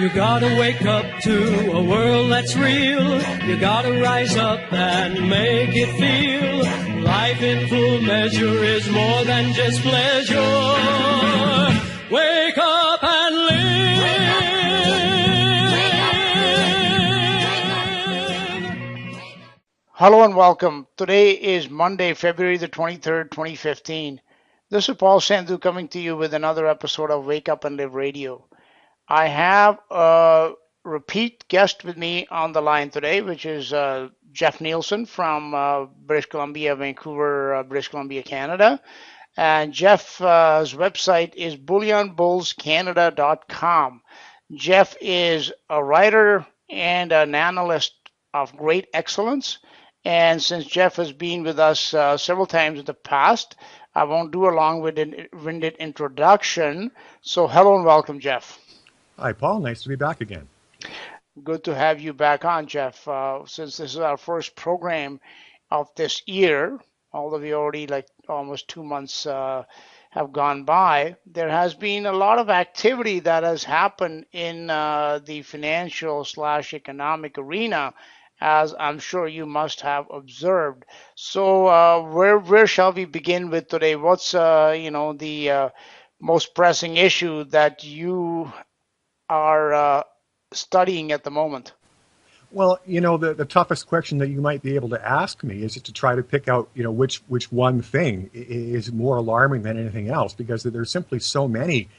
You gotta wake up to a world that's real. You gotta rise up and make it feel. Life in full measure is more than just pleasure. Wake up and live. Hello and welcome. Today is Monday, February the 23rd, 2015. This is Paul Sandhu coming to you with another episode of Wake Up and Live Radio. I have a repeat guest with me on the line today, which is Jeff Nielson from British Columbia, Vancouver, British Columbia, Canada. And Jeff's website is bullionbullscanada.com. Jeff is a writer and an analyst of great excellence. And since Jeff has been with us several times in the past, I won't do a long-winded introduction. So hello and welcome, Jeff. Hi, Paul. Nice to be back again. Good to have you back on, Jeff. Since this is our first program of this year, although we already almost 2 months have gone by, there has been a lot of activity that has happened in the financial/economic arena, as I'm sure you must have observed. So where shall we begin with today? What's the most pressing issue that you are studying at the moment? Well, the toughest question that you might be able to ask me is to try to pick out, which one thing is more alarming than anything else, because there's simply so many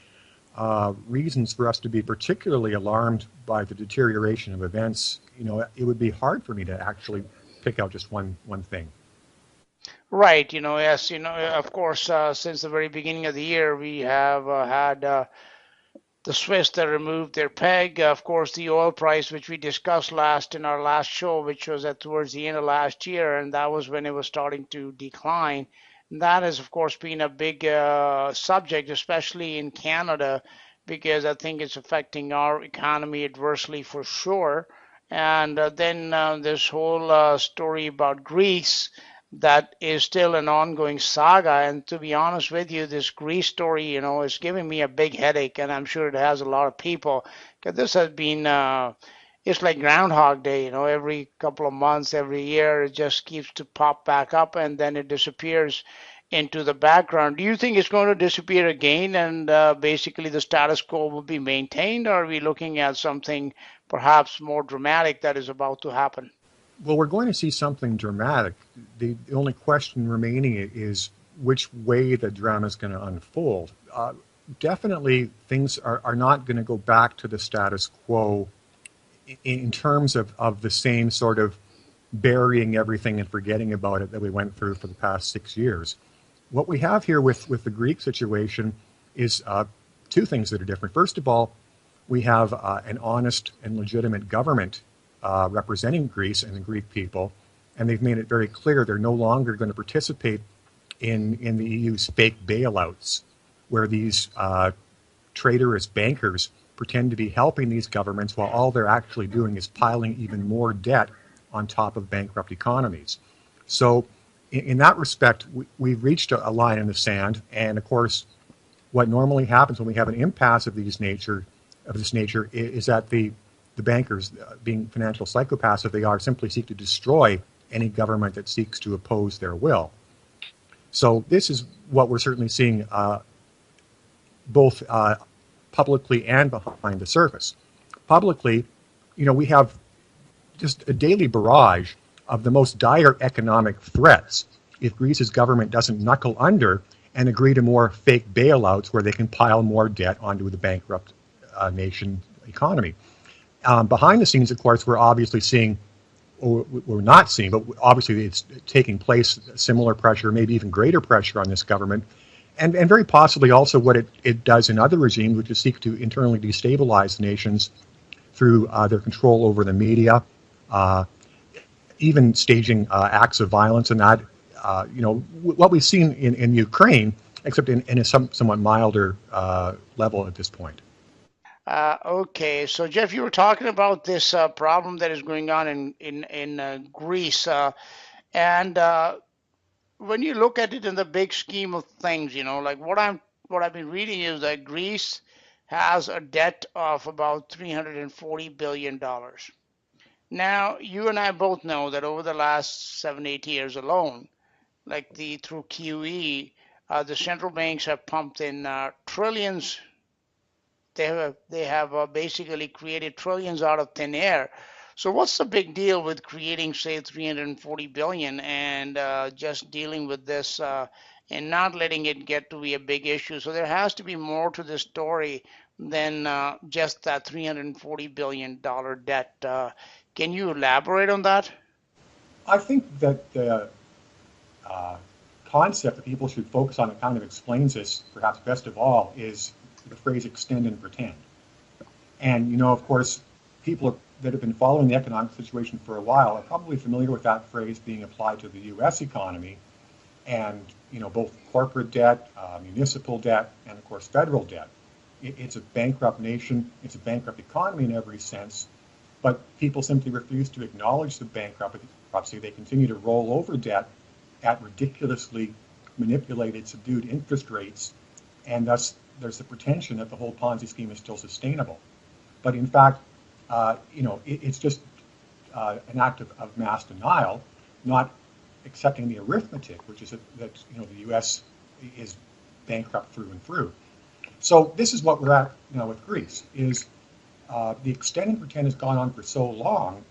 reasons for us to be particularly alarmed by the deterioration of events. It would be hard for me to actually pick out just one thing. Right. Yes. Of course, since the very beginning of the year, we have had the Swiss that removed their peg. Of course, the oil price, which we discussed in our last show, which was towards the end of last year, and that was when it was starting to decline. And that has, of course, been a big subject, especially in Canada, because I think it's affecting our economy adversely for sure. And then this whole story about Greece, that is still an ongoing saga. And to be honest with you, this Greece story, is giving me a big headache, and I'm sure it has a lot of people, because this has been, it's like Groundhog Day, every couple of months, every year, it just keeps to pop back up, and then it disappears into the background. Do you think it's going to disappear again, and basically the status quo will be maintained, or are we looking at something perhaps more dramatic that is about to happen? Well, we're going to see something dramatic. The only question remaining is which way the drama is going to unfold. Definitely, things are not going to go back to the status quo in terms of the same sort of burying everything and forgetting about it that we went through for the past 6 years. What we have here with the Greek situation is two things that are different. First of all, we have an honest and legitimate government representing Greece and the Greek people, and they've made it very clear they're no longer going to participate in the EU's fake bailouts, where these traitorous bankers pretend to be helping these governments while all they're actually doing is piling even more debt on top of bankrupt economies. So in that respect, we've reached a line in the sand, and of course, what normally happens when we have an impasse of this nature is that the bankers, being financial psychopaths that they are, simply seek to destroy any government that seeks to oppose their will. So this is what we're certainly seeing both publicly and behind the surface. Publicly, we have just a daily barrage of the most dire economic threats if Greece's government doesn't knuckle under and agree to more fake bailouts where they can pile more debt onto the bankrupt nation economy. Behind the scenes, of course, we're obviously seeing, or we're not seeing, but obviously it's taking place, similar pressure, maybe even greater pressure on this government, and very possibly also what it does in other regimes, which is seek to internally destabilize nations through their control over the media, even staging acts of violence, and that, what we've seen in Ukraine, except in a somewhat milder level at this point. Okay, so Jeff, you were talking about this problem that is going on in Greece, and when you look at it in the big scheme of things, like what I've been reading is that Greece has a debt of about $340 billion. Now, you and I both know that over the last 7, 8 years alone, like through QE, the central banks have pumped in trillions. They have basically created trillions out of thin air. So what's the big deal with creating, say, 340 billion and just dealing with this and not letting it get to be a big issue? So there has to be more to this story than just that $340 billion debt. Can you elaborate on that? I think that the uh, concept that people should focus on that kind of explains this perhaps best of all is the phrase extend and pretend. And, of course, people that have been following the economic situation for a while are probably familiar with that phrase being applied to the U.S. economy and, both corporate debt, municipal debt, and, of course, federal debt. It's a bankrupt nation. It's a bankrupt economy in every sense. But people simply refuse to acknowledge the bankruptcy. They continue to roll over debt at ridiculously manipulated, subdued interest rates, and thus there's the pretension that the whole Ponzi scheme is still sustainable. But in fact, it's just an act of mass denial, not accepting the arithmetic, which is that the U.S. is bankrupt through and through. So this is what we're at now with Greece. Is the extend and pretend has gone on for so long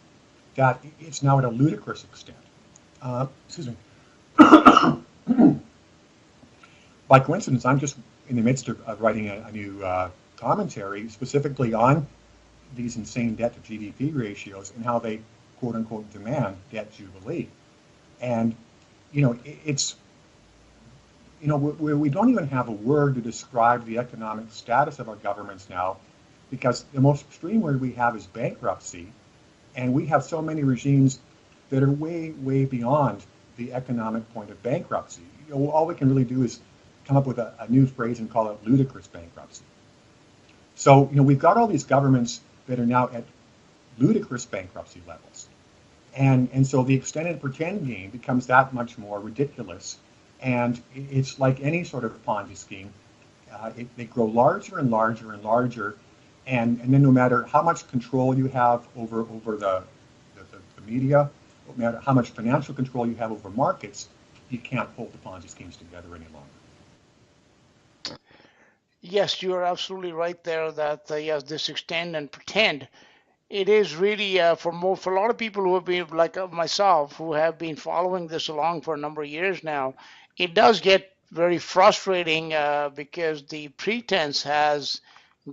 that it's now at a ludicrous extent. Excuse me. By coincidence, I'm just in the midst of writing a new commentary specifically on these insane debt to GDP ratios and how they quote unquote demand debt jubilee. And, it's, we don't even have a word to describe the economic status of our governments now, because the most extreme word we have is bankruptcy. And we have so many regimes that are way, way beyond the economic point of bankruptcy. All we can really do is come up with a new phrase and call it ludicrous bankruptcy. So, we've got all these governments that are now at ludicrous bankruptcy levels. And so the extend and pretend game becomes that much more ridiculous. And it's like any sort of Ponzi scheme. They grow larger and larger and larger. And then no matter how much control you have over the media, no matter how much financial control you have over markets, you can't hold the Ponzi schemes together any longer. Yes, you are absolutely right there that yes, this extend and pretend. It is really for a lot of people who have been like myself, who have been following this along for a number of years now. It does get very frustrating because the pretense has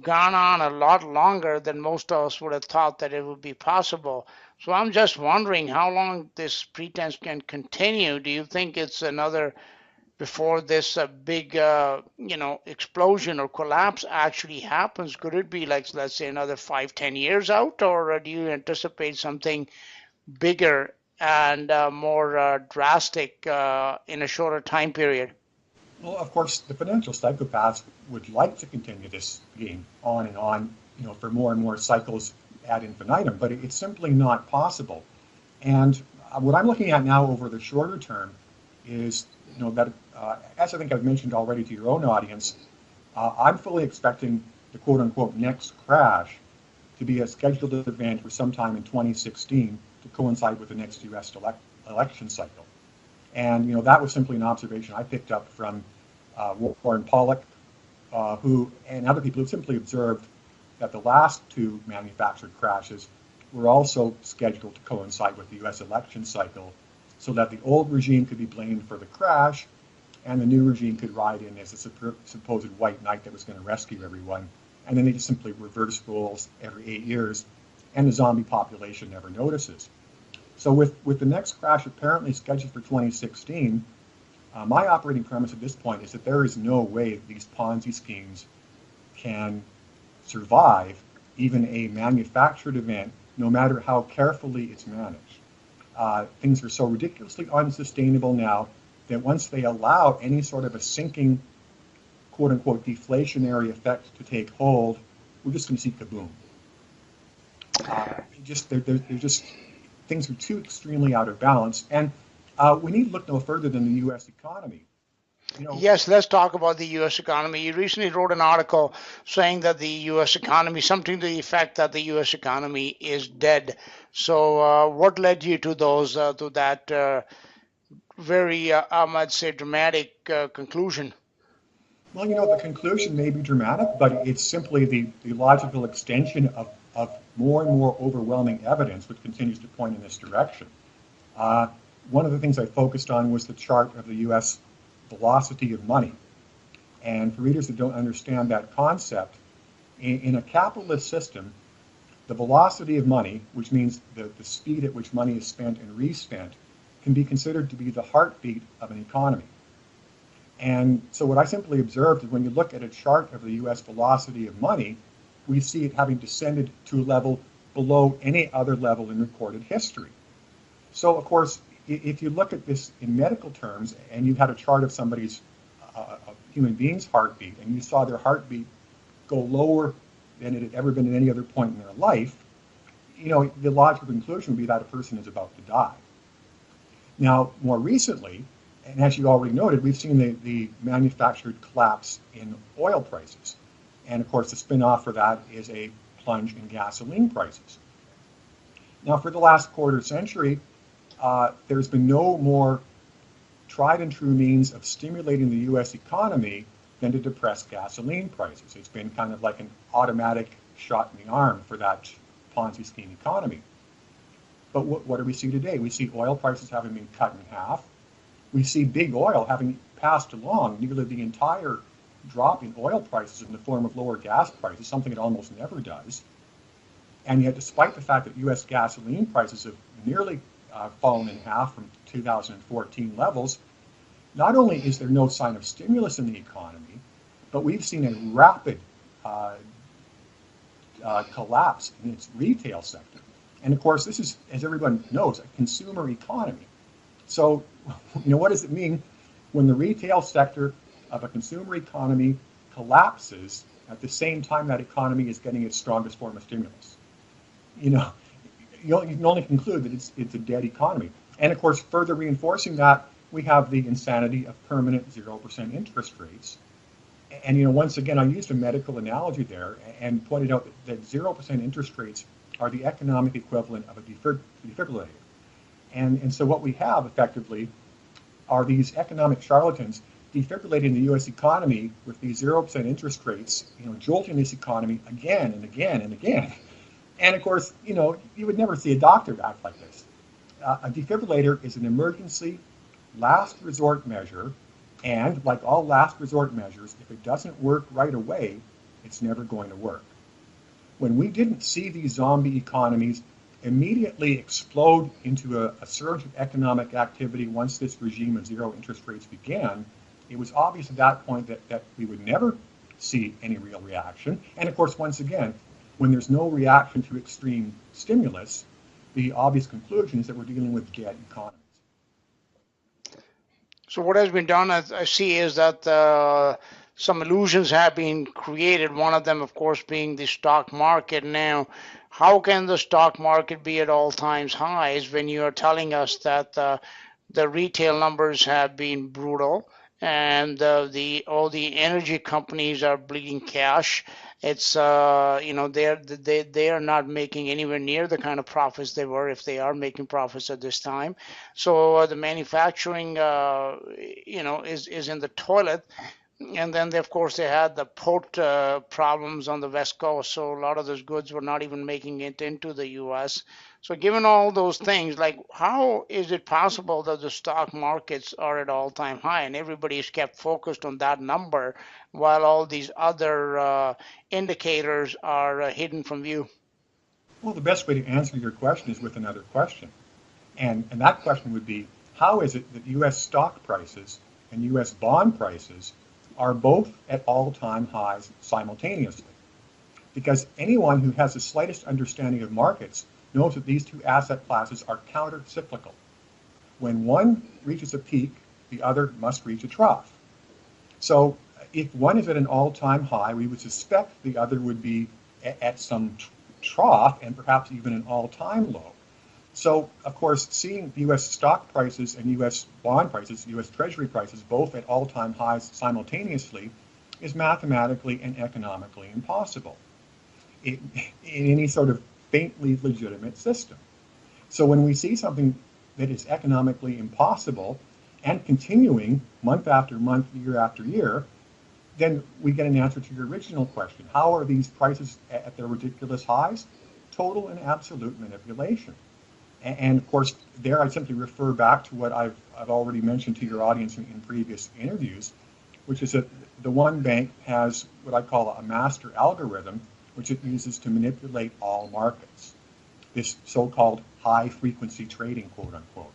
gone on a lot longer than most of us would have thought that it would be possible. So I'm just wondering how long this pretense can continue. Do you think it's another before this big, explosion or collapse actually happens? Could it be like, let's say, another 5, 10 years out, or do you anticipate something bigger and more drastic in a shorter time period? Well, of course, the financial psychopaths would like to continue this game on and on, for more and more cycles ad infinitum, but it's simply not possible. And what I'm looking at now over the shorter term is, that as I think I've mentioned already to your own audience, I'm fully expecting the quote-unquote next crash to be a scheduled event for sometime in 2016 to coincide with the next U.S. election cycle. And, that was simply an observation I picked up from Warren Pollock, who and other people who simply observed that the last two manufactured crashes were also scheduled to coincide with the U.S. election cycle, so that the old regime could be blamed for the crash, and the new regime could ride in as a supposed white knight that was going to rescue everyone. And then they just simply reverse roles every 8 years, and the zombie population never notices. So with the next crash apparently scheduled for 2016, my operating premise at this point is that there is no way that these Ponzi schemes can survive even a manufactured event, no matter how carefully it's managed. Things are so ridiculously unsustainable now that once they allow any sort of a sinking, quote-unquote, deflationary effect to take hold, we're just going to see kaboom. They're just things are too extremely out of balance, and we need to look no further than the U.S. economy. You know, Yes, let's talk about the U.S. economy. You recently wrote an article saying that the U.S. economy, something to the effect that the U.S. economy is dead. So, what led you to to that very, I'd say, dramatic conclusion? well, the conclusion may be dramatic, but it's simply the logical extension of more and more overwhelming evidence which continues to point in this direction. Uh, One of the things I focused on was the chart of the U.S. velocity of money. And for readers that don't understand that concept, in a capitalist system, the velocity of money, which means the speed at which money is spent and respent, can be considered to be the heartbeat of an economy. And so what I simply observed is when you look at a chart of the US velocity of money, we see it having descended to a level below any other level in recorded history. So, of course, if you look at this in medical terms and you had a chart of somebody's, a human being's heartbeat, and you saw their heartbeat go lower than it had ever been at any other point in their life, the logical conclusion would be that a person is about to die. Now, more recently, and as you already noted, we've seen the manufactured collapse in oil prices. And of course, the spin-off for that is a plunge in gasoline prices. Now, for the last quarter century, there's been no more tried and true means of stimulating the U.S. economy than to depress gasoline prices. It's been kind of like an automatic shot in the arm for that Ponzi scheme economy. But what do we see today? We see oil prices having been cut in half. We see big oil having passed along nearly the entire drop in oil prices in the form of lower gas prices, something it almost never does. And yet, despite the fact that U.S. gasoline prices have nearly fallen in half from 2014 levels, not only is there no sign of stimulus in the economy, but we've seen a rapid collapse in its retail sector. And of course, this is, as everyone knows, a consumer economy. So, what does it mean when the retail sector of a consumer economy collapses at the same time that economy is getting its strongest form of stimulus? You can only conclude that it's a dead economy. And of course, further reinforcing that, we have the insanity of permanent 0% interest rates. And once again, I used a medical analogy there and pointed out that 0% interest rates are the economic equivalent of a defibrillator. And so what we have effectively are these economic charlatans defibrillating the U.S. economy with these 0% interest rates, jolting this economy again and again and again. And of course, you would never see a doctor act like this. A defibrillator is an emergency last resort measure, and like all last resort measures, if it doesn't work right away, it's never going to work. When we didn't see these zombie economies immediately explode into a surge of economic activity once this regime of zero interest rates began, it was obvious at that point that we would never see any real reaction. And of course, once again, when there's no reaction to extreme stimulus, the obvious conclusion is that we're dealing with dead economies. So what has been done, as I see, is that some illusions have been created. One of them, of course, being the stock market. Now, how can the stock market be at all times highs when you are telling us that the retail numbers have been brutal and all the energy companies are bleeding cash? It's they are not making anywhere near the kind of profits they were, if they are making profits at this time. So the manufacturing is in the toilet. And then, of course, they had the port problems on the West Coast. So a lot of those goods were not even making it into the U.S. So given all those things, like, how is it possible that the stock markets are at all-time high and everybody is kept focused on that number while all these other indicators are hidden from view? Well, the best way to answer your question is with another question. And that question would be, how is it that U.S. stock prices and U.S. bond prices are both at all-time highs simultaneously? Because anyone who has the slightest understanding of markets knows that these two asset classes are counter-cyclical. When one reaches a peak, the other must reach a trough. So if one is at an all-time high, we would suspect the other would be at some trough and perhaps even an all-time low. So, of course, seeing U.S. stock prices and U.S. bond prices, U.S. Treasury prices, both at all-time highs simultaneously is mathematically and economically impossible in any sort of faintly legitimate system. So when we see something that is economically impossible and continuing month after month, year after year, then we get an answer to your original question. How are these prices at their ridiculous highs? Total and absolute manipulation. And of course, there I simply refer back to what I've already mentioned to your audience in previous interviews, which is that the one bank has what I call a master algorithm, which it uses to manipulate all markets. This so-called high-frequency trading, quote unquote.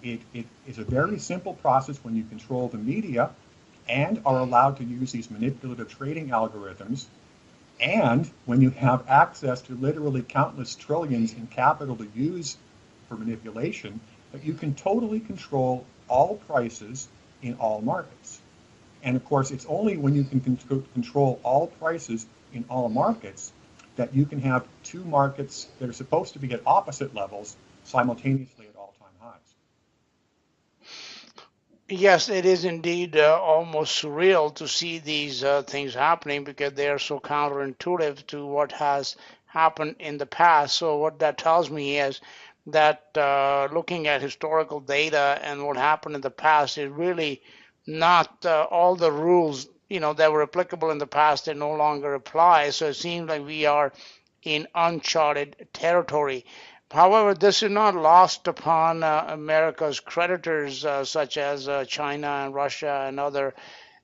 It is a very simple process when you control the media and are allowed to use these manipulative trading algorithms, and when you have access to literally countless trillions in capital to use for manipulation, that you can totally control all prices in all markets. And of course, it's only when you can control all prices in all markets that you can have two markets that are supposed to be at opposite levels simultaneously at all-time highs. Yes, it is indeed almost surreal to see these things happening because they are so counterintuitive to what has happened in the past. So what that tells me is that looking at historical data and what happened in the past is really not all the rules, that were applicable in the past that no longer apply. So it seems like we are in uncharted territory. However, this is not lost upon America's creditors, such as China and Russia and other,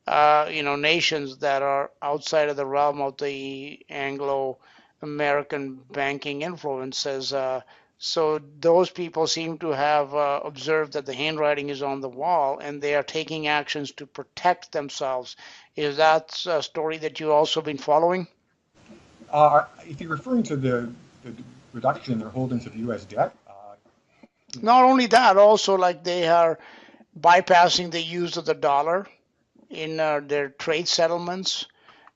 nations that are outside of the realm of the Anglo-American banking influences. So those people seem to have observed that the handwriting is on the wall, and they are taking actions to protect themselves. Is that a story that you've also been following? If you're referring to the reduction in their holdings of U.S. debt, Not only that, also like they are bypassing the use of the dollar in their trade settlements.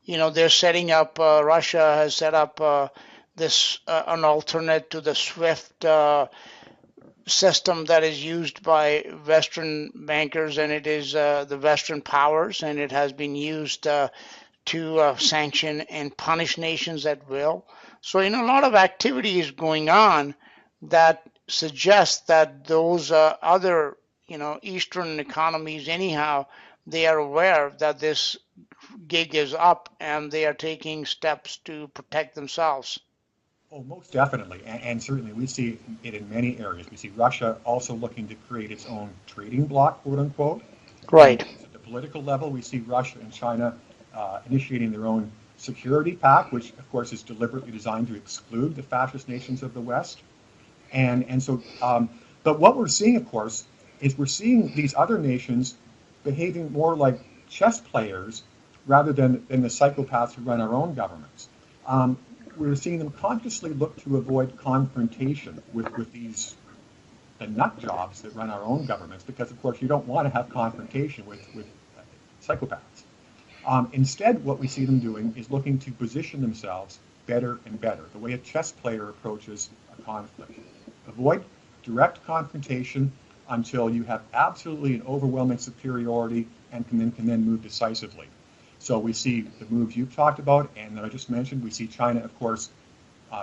They're setting up, Russia has set up this an alternate to the SWIFT system that is used by Western bankers, and it is the Western powers, and it has been used to sanction and punish nations at will. So, a lot of activity is going on that suggests that those other, Eastern economies, anyhow, they are aware that this gig is up and they are taking steps to protect themselves. oh, most definitely, and certainly we see it in many areas. We see Russia also looking to create its own trading bloc, quote unquote. And Right. at the political level, we see Russia and China initiating their own security pact, which of course is deliberately designed to exclude the fascist nations of the West. But what we're seeing, of course, is we're seeing these other nations behaving more like chess players rather than the psychopaths who run our own governments. We're seeing them consciously look to avoid confrontation with these the nut jobs that run our own governments, because of course you don't want to have confrontation with psychopaths. Instead, what we see them doing is looking to position themselves better and better, the way a chess player approaches a conflict. Avoid direct confrontation until you have absolutely an overwhelming superiority and can then move decisively. So we see the moves you've talked about and that I just mentioned. We see China, of course,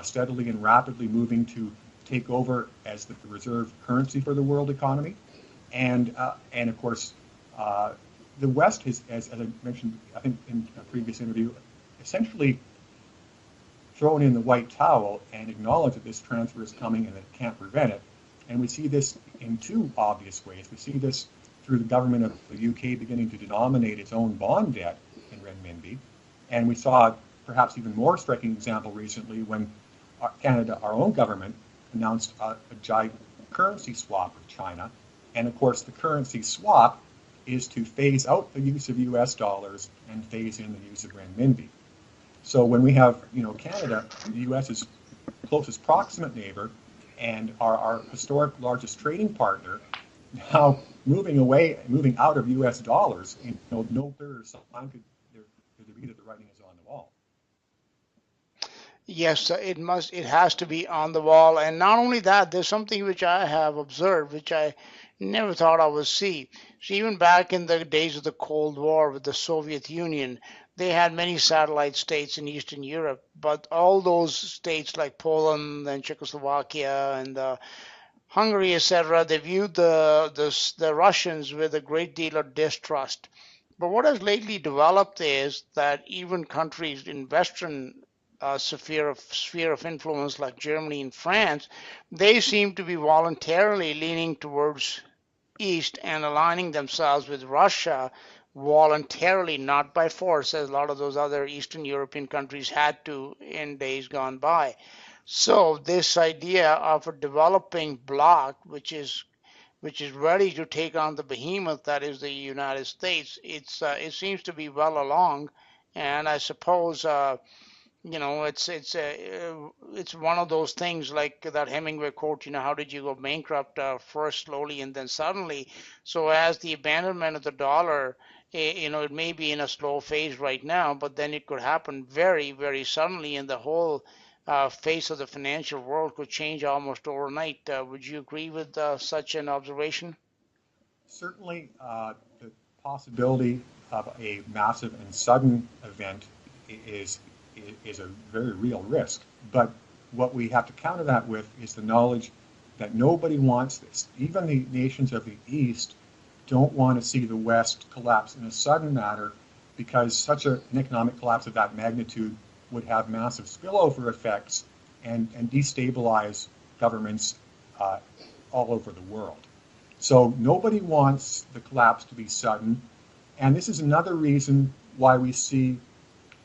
steadily and rapidly moving to take over as the reserve currency for the world economy. And of course, the West has, as I mentioned, I think in a previous interview, essentially thrown in the white towel and acknowledged that this transfer is coming and that it can't prevent it. And we see this in two obvious ways. We see this through the government of the UK beginning to denominate its own bond debt in renminbi. And we saw perhaps even more striking example recently when Canada, our own government, announced a giant currency swap with China. And of course, the currency swap is to phase out the use of US dollars and phase in the use of renminbi. So when we have, Canada, the US's closest proximate neighbor and our historic largest trading partner, now moving out of US dollars, no clearer sign could there be that the writing is on the wall. Yes, it must. It has to be on the wall, and not only that, there's something which I have observed, which I never thought I would see. So even back in the days of the Cold War with the Soviet Union, they had many satellite states in Eastern Europe, but all those states like Poland and Czechoslovakia and Hungary, etc., they viewed the Russians with a great deal of distrust. But what has lately developed is that even countries in Western sphere of influence like Germany and France, they seem to be voluntarily leaning towards East and aligning themselves with Russia voluntarily, not by force, as a lot of those other Eastern European countries had to in days gone by. So this idea of a developing bloc, which is ready to take on the behemoth that is the United States, it seems to be well along, and I suppose it's one of those things like that Hemingway quote, how did you go bankrupt, first slowly and then suddenly. So as the abandonment of the dollar, it may be in a slow phase right now, but then it could happen very, very suddenly, and the whole face of the financial world could change almost overnight. Would you agree with such an observation? Certainly, the possibility of a massive and sudden event is is a very real risk. But what we have to counter that with is the knowledge that nobody wants this. Even the nations of the East don't want to see the West collapse in a sudden manner because an economic collapse of that magnitude would have massive spillover effects and destabilize governments all over the world. So nobody wants the collapse to be sudden. And this is another reason why we see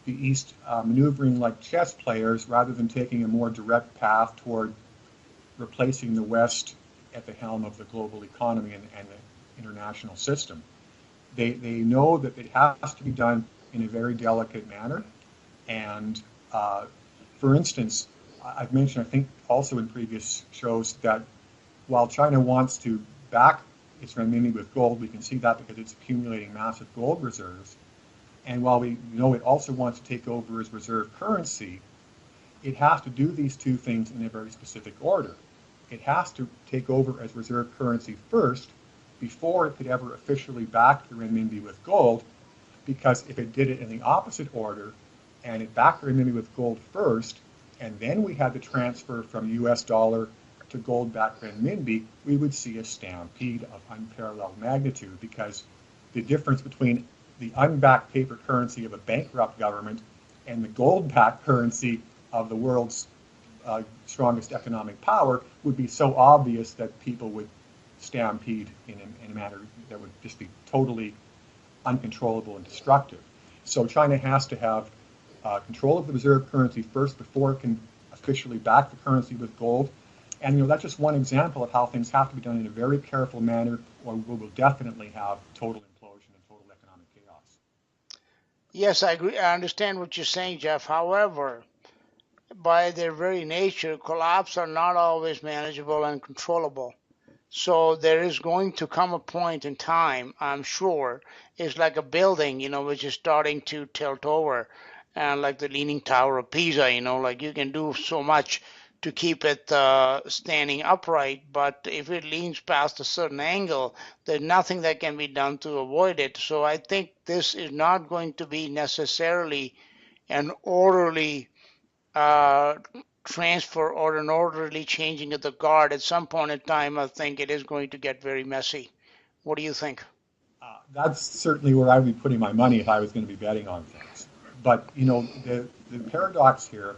the East maneuvering like chess players rather than taking a more direct path toward replacing the West at the helm of the global economy and the international system. They know that it has to be done in a very delicate manner. And for instance, I've mentioned, I think also in previous shows, that while China wants to back its renminbi with gold, we can see that because it's accumulating massive gold reserves. And while we know it also wants to take over as reserve currency, it has to do these two things in a very specific order. It has to take over as reserve currency first before it could ever officially back the renminbi with gold, because if it did it in the opposite order and it backed the renminbi with gold first, and then we had the transfer from US dollar to gold-backed renminbi, we would see a stampede of unparalleled magnitude, because the difference between the unbacked paper currency of a bankrupt government and the gold-backed currency of the world's strongest economic power would be so obvious that people would stampede in a manner that would just be totally uncontrollable and destructive. So China has to have control of the reserve currency first before it can officially back the currency with gold. And that's just one example of how things have to be done in a very careful manner, or we will definitely have total implosion and total economic chaos. Yes, I agree. I understand what you're saying, Jeff. However, by their very nature, collapse are not always manageable and controllable. So there is going to come a point in time, I'm sure, it's like a building, which is starting to tilt over, and like the Leaning Tower of Pisa, like you can do so much to keep it standing upright, but if it leans past a certain angle, there's nothing that can be done to avoid it. So I think this is not going to be necessarily an orderly uh, transfer or an orderly changing of the guard. At some point in time, I think it is going to get very messy. What do you think? That's certainly where I would be putting my money if I was going to be betting on things. But the paradox here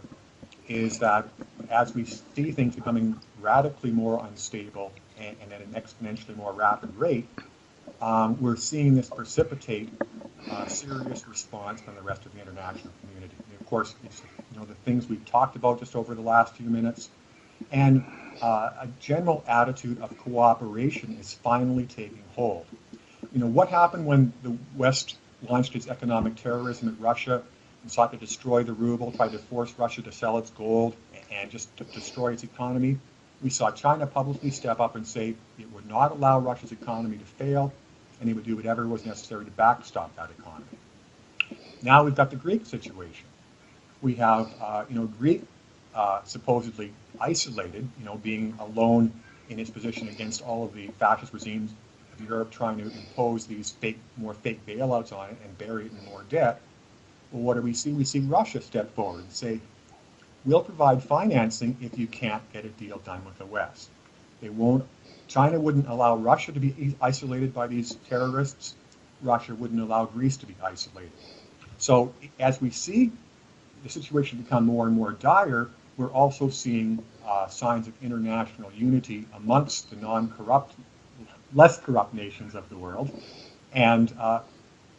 is that as we see things becoming radically more unstable and at an exponentially more rapid rate, we're seeing this precipitate serious response from the rest of the international community. And of course, it's the things we've talked about just over the last few minutes, and a general attitude of cooperation is finally taking hold. What happened when the West launched its economic terrorism at Russia and sought to destroy the ruble, tried to force Russia to sell its gold and just to destroy its economy? We saw China publicly step up and say it would not allow Russia's economy to fail, and it would do whatever was necessary to backstop that economy. Now we've got the Greek situation. We have, Greek supposedly isolated, being alone in its position against all of the fascist regimes of Europe trying to impose these more fake bailouts on it and bury it in more debt. Well, what do we see? We see Russia step forward and say, we'll provide financing if you can't get a deal done with the West. They won't. China wouldn't allow Russia to be isolated by these terrorists. Russia wouldn't allow Greece to be isolated. So as we see the situation become more and more dire, we're also seeing signs of international unity amongst the non-corrupt, less corrupt nations of the world. And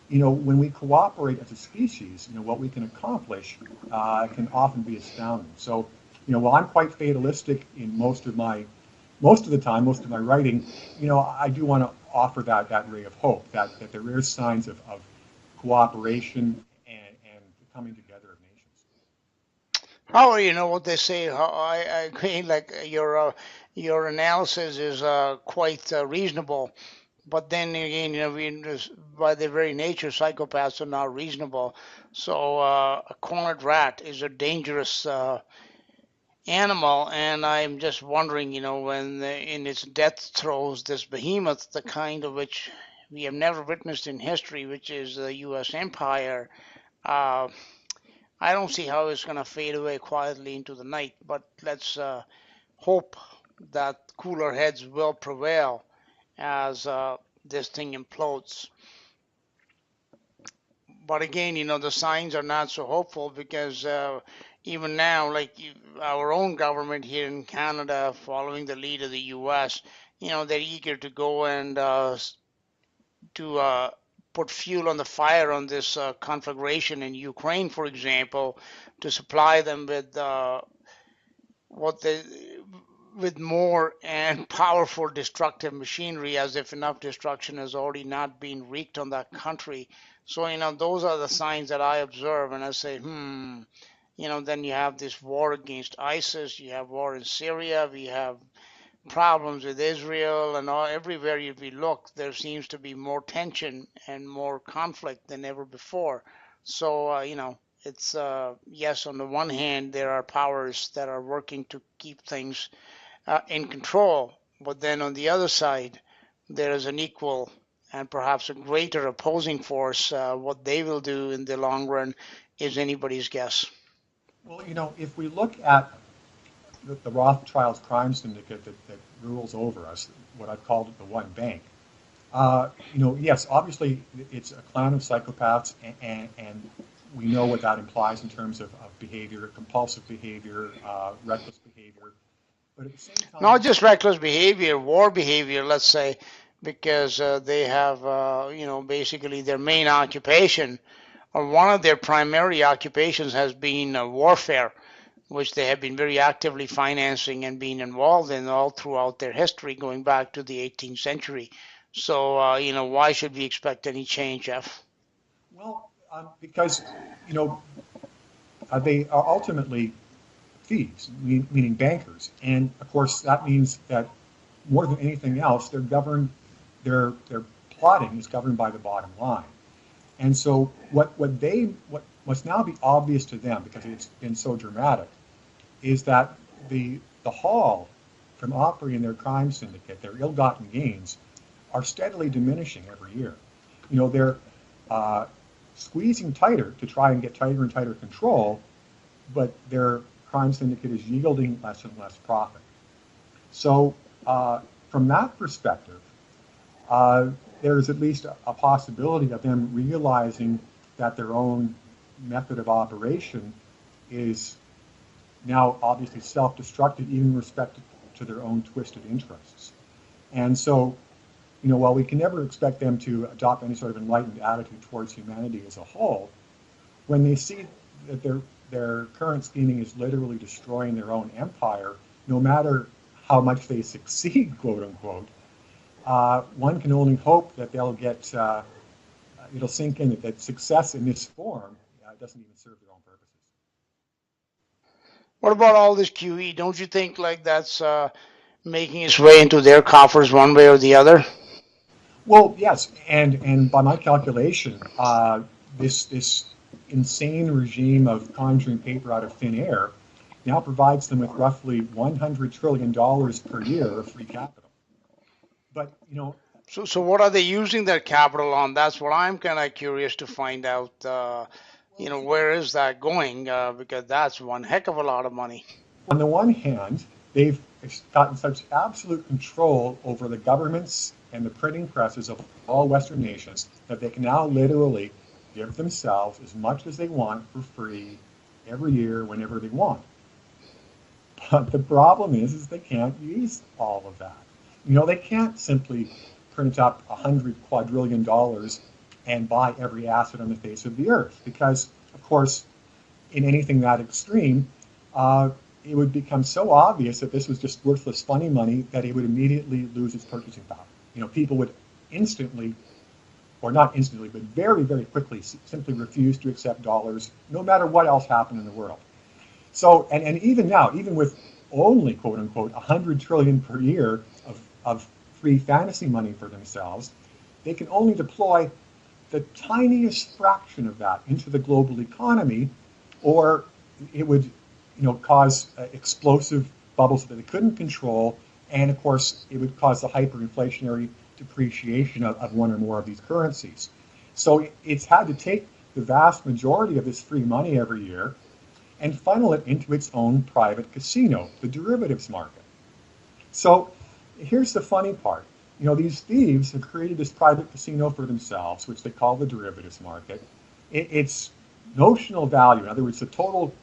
when we cooperate as a species, what we can accomplish can often be astounding. So, while I'm quite fatalistic in most of my writing, I do want to offer that ray of hope that there is signs of cooperation and coming together of nations. How what they say? I agree. Like your analysis is quite reasonable. But then again, by their very nature, psychopaths are not reasonable. So a cornered rat is a dangerous animal, and I'm just wondering, when in its death throes, this behemoth, the kind of which we have never witnessed in history, which is the U.S. empire, I don't see how it's going to fade away quietly into the night. But let's hope that cooler heads will prevail as this thing implodes. But again, the signs are not so hopeful because even now, like our own government here in Canada, following the lead of the U.S., they're eager to go and to put fuel on the fire on this conflagration in Ukraine, for example, to supply them with with more and powerful destructive machinery, as if enough destruction has already not been wreaked on that country. So, those are the signs that I observe, and I say, then you have this war against ISIS, you have war in Syria, we have problems with Israel, and everywhere we look, there seems to be more tension and more conflict than ever before. So, it's, yes, on the one hand, there are powers that are working to keep things in control, but then on the other side, there is an equal and perhaps a greater opposing force. What they will do in the long run is anybody's guess. Well, if we look at the Rothschilds crime syndicate that rules over us, what I've called it the one bank, yes, obviously it's a clan of psychopaths, and we know what that implies in terms of behavior, compulsive behavior, reckless behavior. But at the same time, not just reckless behavior, war behavior, let's say, because they have, basically their main occupation, or one of their primary occupations has been warfare, which they have been very actively financing and being involved in all throughout their history, going back to the 18th century. So, why should we expect any change, Jeff? Well, because, they are ultimately thieves, meaning bankers. And of course, that means that more than anything else, they're governed, their plotting is governed by the bottom line. And so what must now be obvious to them, because it's been so dramatic, is that the haul from operating their crime syndicate, their ill-gotten gains, are steadily diminishing every year. They're squeezing tighter to try and get tighter and tighter control, but their crime syndicate is yielding less and less profit. So from that perspective, there is at least a possibility of them realizing that their own method of operation is now obviously self-destructive, even in respect to their own twisted interests. And so, while we can never expect them to adopt any sort of enlightened attitude towards humanity as a whole, when they see that their current scheming is literally destroying their own empire, no matter how much they succeed, quote unquote, one can only hope that they'll get, it'll sink in that success in this form doesn't even serve their own purposes. What about all this QE? Don't you think like that's making its way into their coffers one way or the other? Well, yes, and by my calculation, this insane regime of conjuring paper out of thin air now provides them with roughly $100 trillion per year of free capital. But, So what are they using their capital on? That's what I'm kind of curious to find out. Where is that going? Because that's one heck of a lot of money. on the one hand, they've gotten such absolute control over the governments and the printing presses of all Western nations that they can now literally give themselves as much as they want for free every year whenever they want. But the problem is they can't use all of that. They can't simply print up $100 quadrillion and buy every asset on the face of the earth because, of course, in anything that extreme, it would become so obvious that this was just worthless funny money that it would immediately lose its purchasing power. People would instantly, or not instantly, but very, very quickly simply refuse to accept dollars no matter what else happened in the world. So, and even now, even with only, quote unquote, 100 trillion per year of free fantasy money for themselves, they can only deploy the tiniest fraction of that into the global economy, or it would cause explosive bubbles that they couldn't control, and of course it would cause the hyperinflationary depreciation of one or more of these currencies. So it's had to take the vast majority of this free money every year and funnel it into its own private casino, the derivatives market. So here's the funny part. These thieves have created this private casino for themselves, which they call the derivatives market. Its notional value, in other words, the total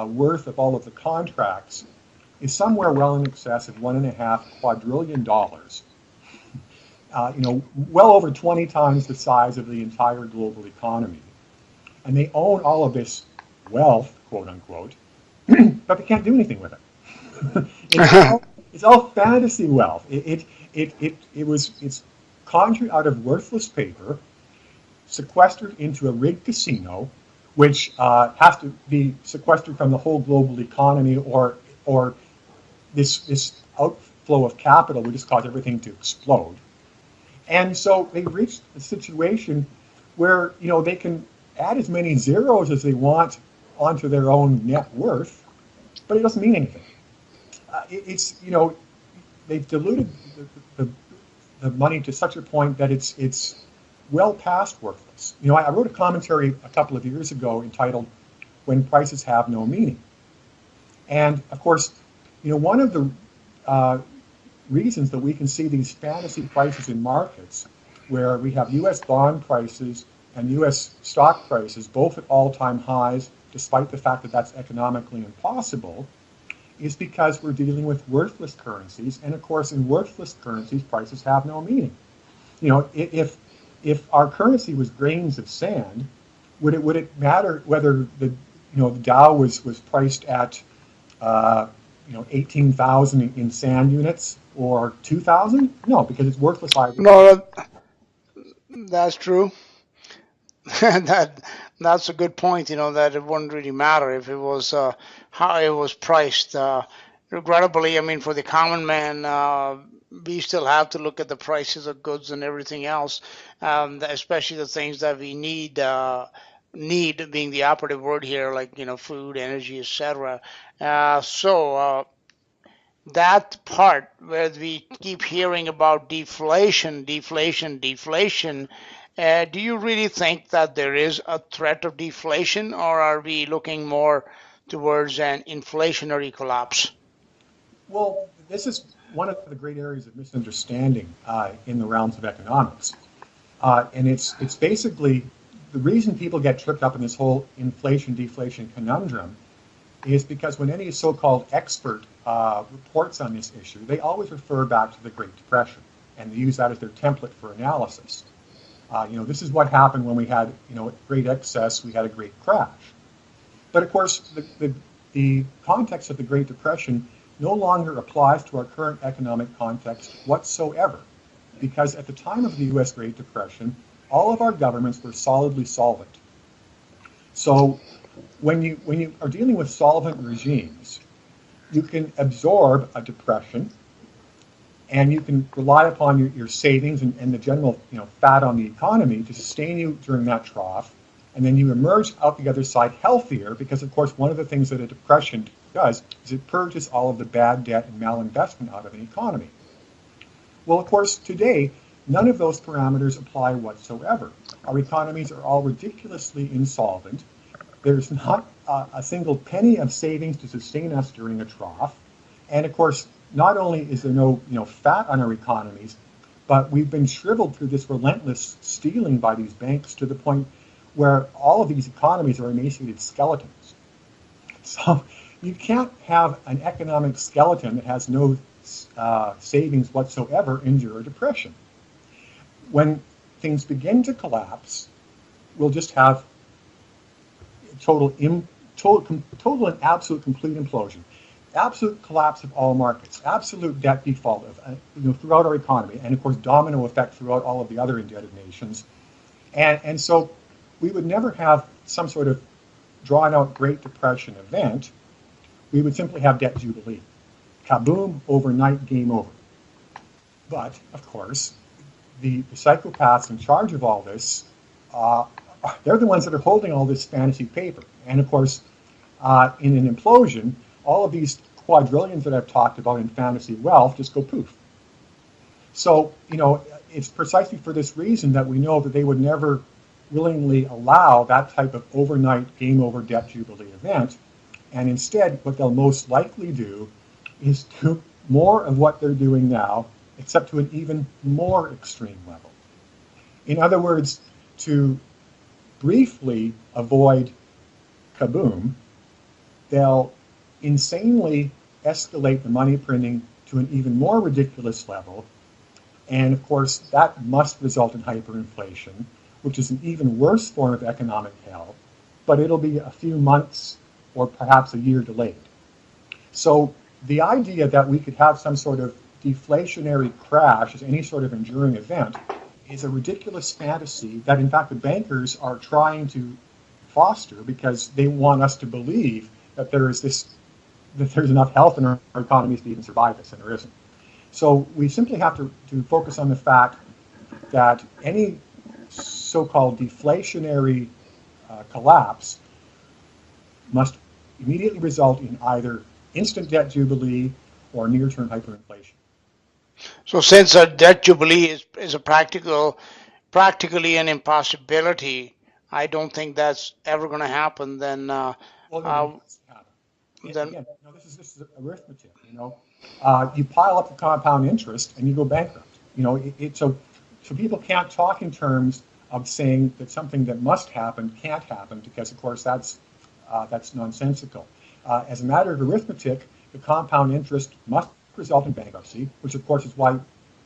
worth of all of the contracts, is somewhere well in excess of $1.5 quadrillion. Well over 20 times the size of the entire global economy. And they own all of this wealth, quote unquote, but they can't do anything with it. It's all fantasy wealth. It's conjured out of worthless paper, sequestered into a rigged casino, which has to be sequestered from the whole global economy, or this outflow of capital would just cause everything to explode. And so they've reached a situation where they can add as many zeros as they want onto their own net worth, but it doesn't mean anything. They've diluted the money to such a point that it's well past worthless. I wrote a commentary a couple of years ago entitled "When Prices Have No Meaning," and of course, one of the reasons that we can see these fantasy prices in markets, where we have U.S. bond prices and U.S. stock prices both at all-time highs, despite the fact that that's economically impossible, is because we're dealing with worthless currencies, and of course, in worthless currencies, prices have no meaning. If our currency was grains of sand, would it matter whether the Dow was priced at 18,000 in sand units or 2,000? No, because it's worthless. No, that's true. That's a good point. That it wouldn't really matter if it was how it was priced. Regrettably, for the common man, we still have to look at the prices of goods and everything else, especially the things that we need. Need being the operative word here, like food, energy, etc. That part where we keep hearing about deflation, do you really think that there is a threat of deflation, or are we looking more towards an inflationary collapse? Well, this is one of the great areas of misunderstanding in the realms of economics. And it's basically the reason people get tripped up in this whole inflation-deflation conundrum is because when any so-called expert reports on this issue, they always refer back to the Great Depression, and they use that as their template for analysis. This is what happened when we had, great excess, we had a great crash. But of course, the context of the Great Depression no longer applies to our current economic context whatsoever, because at the time of the U.S. Great Depression, all of our governments were solidly solvent. So when you are dealing with solvent regimes, you can absorb a depression, and you can rely upon your savings and the general fat on the economy to sustain you during that trough, and then you emerge out the other side healthier, because of course one of the things that a depression does is it purges all of the bad debt and malinvestment out of an economy. Well, of course, today, none of those parameters apply whatsoever. Our economies are all ridiculously insolvent. There's not a single penny of savings to sustain us during a trough. And of course, not only is there no fat on our economies, but we've been shriveled through this relentless stealing by these banks to the point where all of these economies are emaciated skeletons. So you can't have an economic skeleton that has no savings whatsoever endure a depression. When things begin to collapse, we'll just have total and absolute complete implosion, absolute collapse of all markets, absolute debt default throughout our economy, and of course domino effect throughout all of the other indebted nations. And so we would never have some sort of drawn out Great Depression event. We would simply have debt jubilee. Kaboom, overnight, game over. But, of course, the psychopaths in charge of all this, they're the ones that are holding all this fantasy paper. And, of course, in an implosion, all of these quadrillions that I've talked about in fantasy wealth just go poof. So, it's precisely for this reason that we know that they would never willingly allow that type of overnight game over debt jubilee event. And instead, what they'll most likely do is do more of what they're doing now, except to an even more extreme level. In other words, to briefly avoid kaboom, they'll insanely escalate the money printing to an even more ridiculous level. And of course, that must result in hyperinflation, which is an even worse form of economic hell, but it'll be a few months or perhaps a year delayed. So the idea that we could have some sort of deflationary crash as any sort of enduring event is a ridiculous fantasy that, in fact, the bankers are trying to foster because they want us to believe that there's enough health in our economies to even survive this, and there isn't. So we simply have to focus on the fact that any so-called deflationary collapse must immediately result in either instant debt jubilee or near-term hyperinflation. So since a debt jubilee is a practically an impossibility, I don't think that's ever going to happen. Then, Well, it does happen. then Again, this is arithmetic. You pile up the compound interest and you go bankrupt. So people can't talk in terms of saying that something that must happen can't happen because, of course, that's nonsensical. As a matter of arithmetic, the compound interest must result in bankruptcy, which of course is why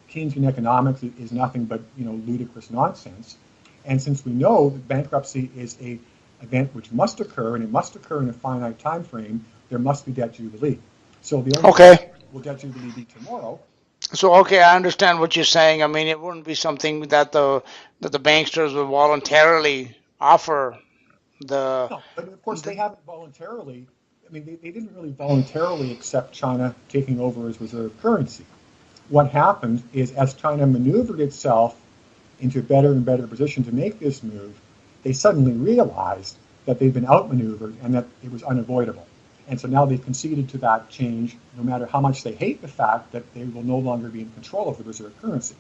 Keynesian economics is nothing but ludicrous nonsense. And since we know that bankruptcy is an event which must occur, and it must occur in a finite time frame, there must be debt jubilee. So the only question, will debt jubilee be tomorrow? So okay, I understand what you're saying. I mean, it wouldn't be something that the banksters would voluntarily offer. No, but of course they haven't voluntarily. I mean, they didn't really voluntarily accept China taking over as reserve currency. What happened is, as China maneuvered itself into a better and better position to make this move, they suddenly realized that they'd been outmaneuvered and that it was unavoidable. And so now they've conceded to that change, no matter how much they hate the fact that they will no longer be in control of the reserve currency.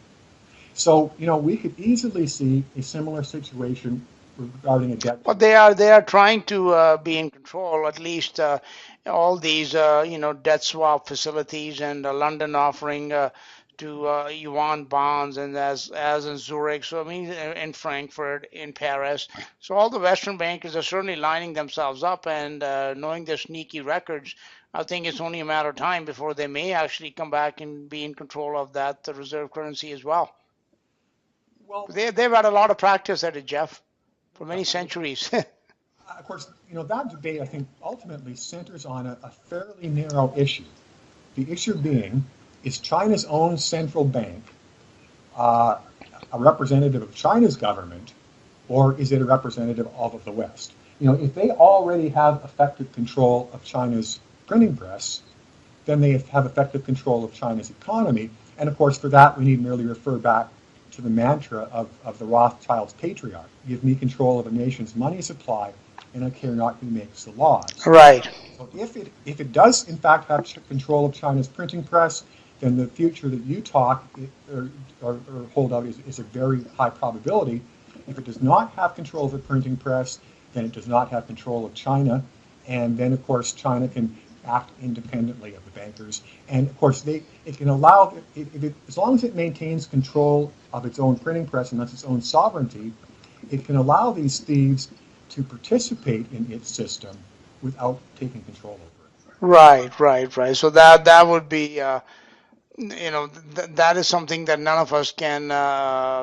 So, we could easily see a similar situation regarding a debt. But they are trying to be in control. At least all these debt swap facilities and London offering to yuan bonds, and as in Zurich. So I mean, in Frankfurt, in Paris. So all the Western bankers are certainly lining themselves up, and knowing their sneaky records, I think it's only a matter of time before they may actually come back and be in control of that reserve currency as well. Well, they've had a lot of practice at it, Jeff, for many centuries. Of course, that debate, I think, ultimately centers on a fairly narrow issue. The issue being, is China's own central bank a representative of China's government, or is it a representative of the West? If they already have effective control of China's printing press, then they have effective control of China's economy. And of course, for that, we need merely refer back to the mantra of the Rothschilds' patriarch: give me control of a nation's money supply, and I care not who makes the laws. Right. So if it does in fact have control of China's printing press, then the future that you talk or hold out is a very high probability. If it does not have control of the printing press, then it does not have control of China, and then of course China can act independently of the bankers. And of course it can allow, as long as it maintains control of its own printing press and that's its own sovereignty, it can allow these thieves to participate in its system without taking control over it. Right. So that would be that is something that none of us can,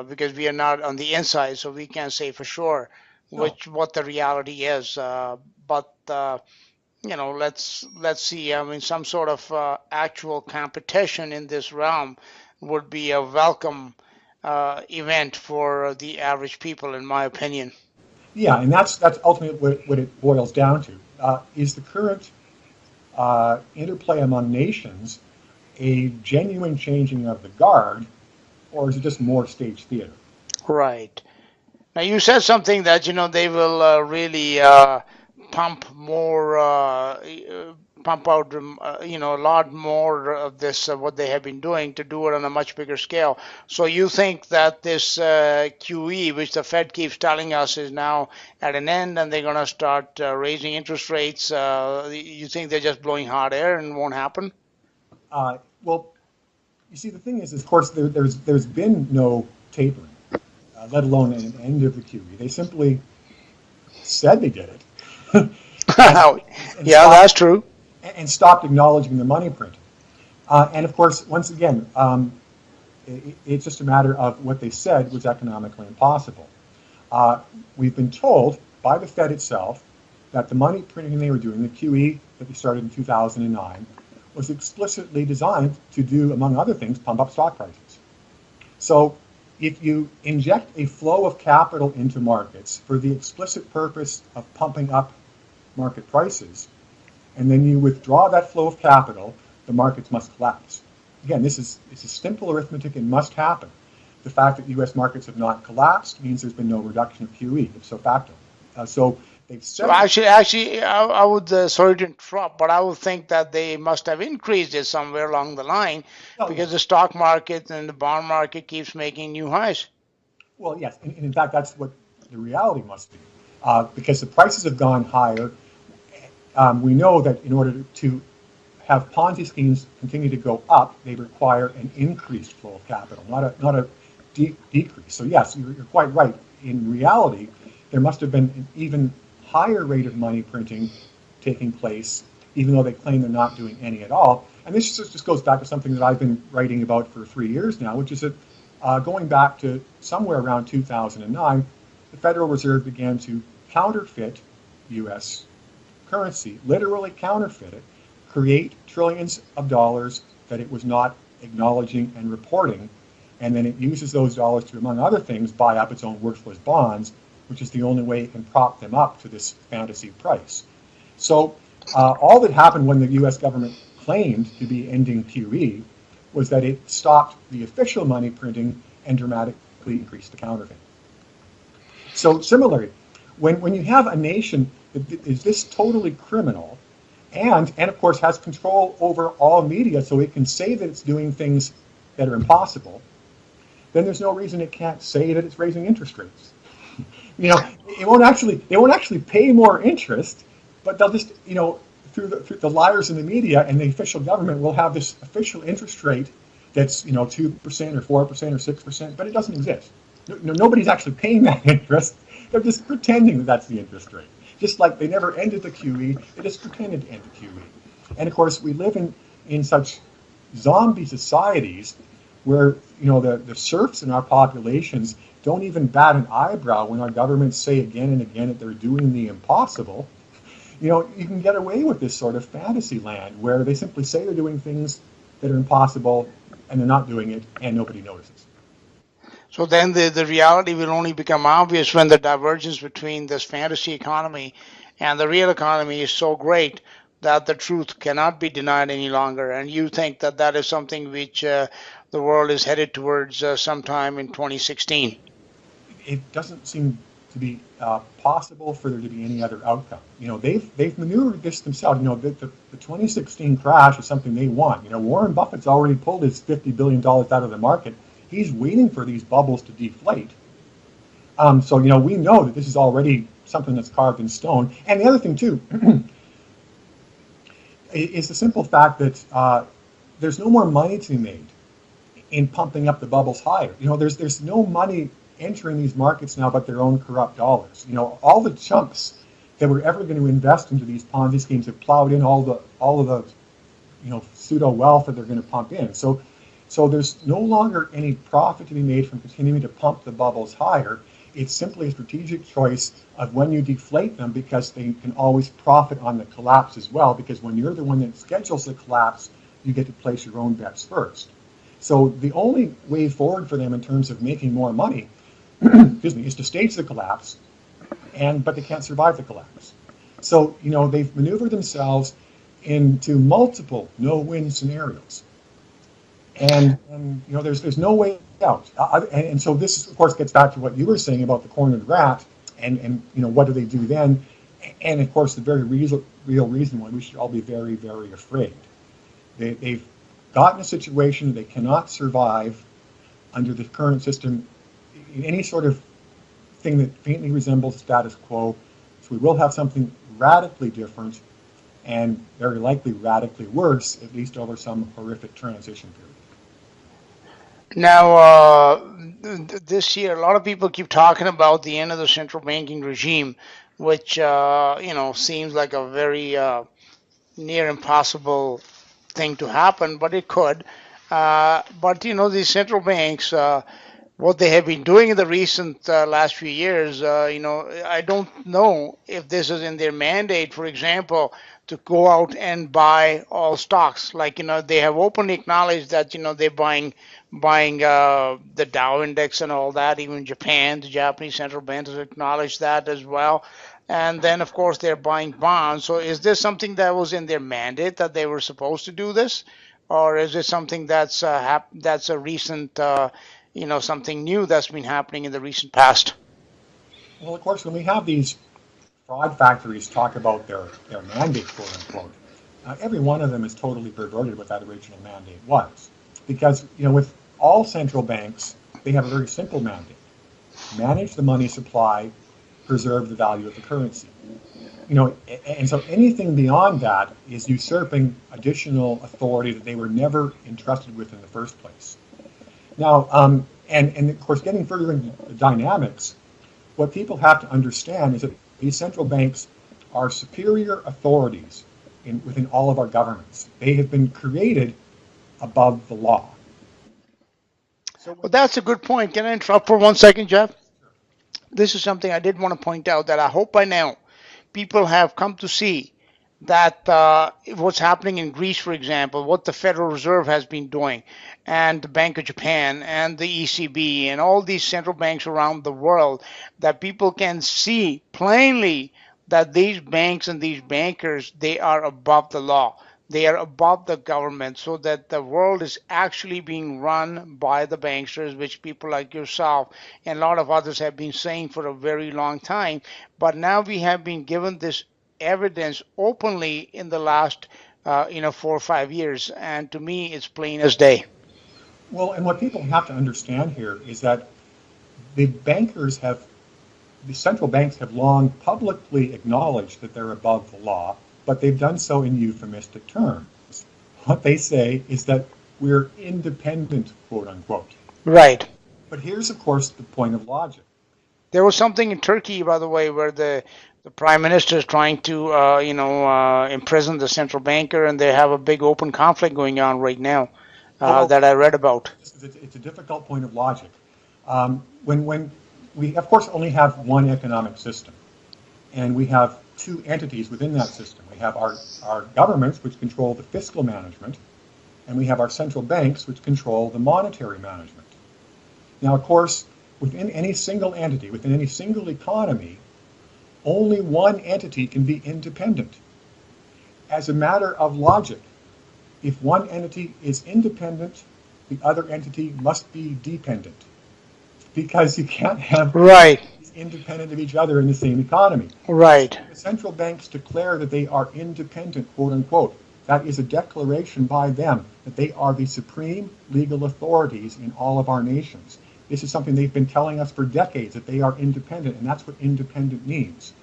because we are not on the inside, so we can't say for sure No. what the reality is. But let's see. I mean, some sort of actual competition in this realm would be a welcome event for the average people, in my opinion. Yeah, and that's ultimately what it boils down to. Is the current interplay among nations a genuine changing of the guard, or is it just more stage theater? Right. Now you said something that they will really pump more, pump out a lot more of this what they have been doing to do it on a much bigger scale. So you think that this QE, which the Fed keeps telling us is now at an end, and they're going to start raising interest rates? You think they're just blowing hot air and won't happen? Well, you see, the thing is, of course, there's been no tapering, let alone an end of the QE. They simply said they did it, and Yeah, stopped, that's true. and stopped acknowledging the money printing. And of course, once again, it's just a matter of what they said was economically impossible. We've been told by the Fed itself that the money printing they were doing, the QE that they started in 2009, was explicitly designed to do, among other things, pump up stock prices. So if you inject a flow of capital into markets for the explicit purpose of pumping up market prices, and then you withdraw that flow of capital, the markets must collapse. Again, this is simple arithmetic and must happen. The fact that U.S. markets have not collapsed means there's been no reduction of QE, ipso facto. So they've said. So actually, I would, sorry to interrupt, but I would think that they must have increased it somewhere along the line, No, because the stock market and the bond market keeps making new highs. well, yes, and in fact, that's what the reality must be, because the prices have gone higher. We know that in order to have Ponzi schemes continue to go up, they require an increased flow of capital, not a decrease. So yes, you're quite right. In reality, there must have been an even higher rate of money printing taking place, even though they claim they're not doing any at all. And this just goes back to something that I've been writing about for 3 years now, which is that going back to somewhere around 2009, the Federal Reserve began to counterfeit U.S. currency, literally counterfeit it, create trillions of dollars that it was not acknowledging and reporting, and then it uses those dollars to, among other things, buy up its own worthless bonds, which is the only way it can prop them up to this fantasy price. So all that happened when the U.S. government claimed to be ending QE was that it stopped the official money printing and dramatically increased the counterfeit. So similarly, when you have a nation that is this totally criminal and of course has control over all media, so it can say that it's doing things that are impossible, then there's no reason it can't say that it's raising interest rates. It won't actually pay more interest, but they'll just, through the liars in the media and the official government will have this official interest rate that's 2% or 4% or 6%, but it doesn't exist. Nobody's actually paying that interest. They're just pretending that that's the interest rate. Just like they never ended the QE, they just pretended to end the QE. And of course, we live in such zombie societies where the serfs in our populations don't even bat an eyebrow when our governments say again and again that they're doing the impossible. You can get away with this sort of fantasy land where they simply say they're doing things that are impossible and they're not doing it and nobody notices. So then the reality will only become obvious when the divergence between this fantasy economy and the real economy is so great that the truth cannot be denied any longer. And you think that that is something which the world is headed towards sometime in 2016? It doesn't seem to be possible for there to be any other outcome. They've maneuvered this themselves. The 2016 crash is something they want. Warren Buffett's already pulled his $50 billion out of the market. He's waiting for these bubbles to deflate. So we know that this is already something that's carved in stone. And the other thing too is the simple fact that there's no more money to be made in pumping up the bubbles higher. There's no money entering these markets now but their own corrupt dollars. All the chumps that were ever going to invest into these Ponzi schemes have plowed in all of the pseudo wealth that they're going to pump in. So there's no longer any profit to be made from continuing to pump the bubbles higher. It's simply a strategic choice of when you deflate them, because they can always profit on the collapse as well, because when you're the one that schedules the collapse, you get to place your own bets first. So the only way forward for them in terms of making more money is to stage the collapse, but they can't survive the collapse. So they've maneuvered themselves into multiple no-win scenarios, and there's no way out. And so this, of course, gets back to what you were saying about the cornered rat, and what do they do then? And of course, the very real reason why we should all be very, very afraid. They've gotten a situation they cannot survive under the current system in any sort of thing that faintly resembles status quo. So we will have something radically different, and very likely radically worse, at least over some horrific transition period. Now, this year, a lot of people keep talking about the end of the central banking regime, which seems like a very near impossible thing to happen, but it could. But these central banks, what they have been doing in the recent last few years, I don't know if this is in their mandate, for example, to go out and buy all stocks. Like, they have openly acknowledged that, they're buying the Dow index and all that. Even Japan, the Japanese central bank has acknowledged that as well. And then, of course, they're buying bonds. So is this something that was in their mandate, that they were supposed to do this? Or is it something that's a recent, something new that's been happening in the recent past? Well, of course, when we have these fraud factories talk about their mandate, quote unquote, every one of them is totally perverted what that original mandate was. Because, with all central banks, they have a very simple mandate: manage the money supply, preserve the value of the currency. And so anything beyond that is usurping additional authority that they were never entrusted with in the first place. Now, and of course, getting further into the dynamics, what people have to understand is that these central banks are superior authorities within all of our governments. They have been created above the law. Well, that's a good point. Can I interrupt for 1 second, Jeff? This is something I did want to point out, that I hope by now people have come to see that what's happening in Greece, for example, what the Federal Reserve has been doing, and the Bank of Japan, and the ECB, and all these central banks around the world, that people can see plainly that these banks and these bankers, they are above the law. They are above the government, so that the world is actually being run by the banksters, which people like yourself and a lot of others have been saying for a very long time. But now we have been given this evidence openly in the last 4 or 5 years, and to me it's plain as day. Well, and what people have to understand here is that the central banks have long publicly acknowledged that they're above the law, but they've done so in euphemistic terms. What they say is that we're independent, quote unquote. Right. But here's, of course, the point of logic. There was something in Turkey, by the way, where the prime minister is trying to, imprison the central banker, and they have a big open conflict going on right now that I read about. It's a difficult point of logic. When we, of course, only have one economic system, and we have two entities within that system. We have our governments, which control the fiscal management, and we have our central banks, which control the monetary management. Now, of course, within any single entity, within any single economy, only one entity can be independent. As a matter of logic, if one entity is independent, the other entity must be dependent. Because you can't have independent of each other in the same economy. Right. The central banks declare that they are independent, quote unquote. That is a declaration by them that they are the supreme legal authorities in all of our nations. This is something they've been telling us for decades, that they are independent, and that's what independent means.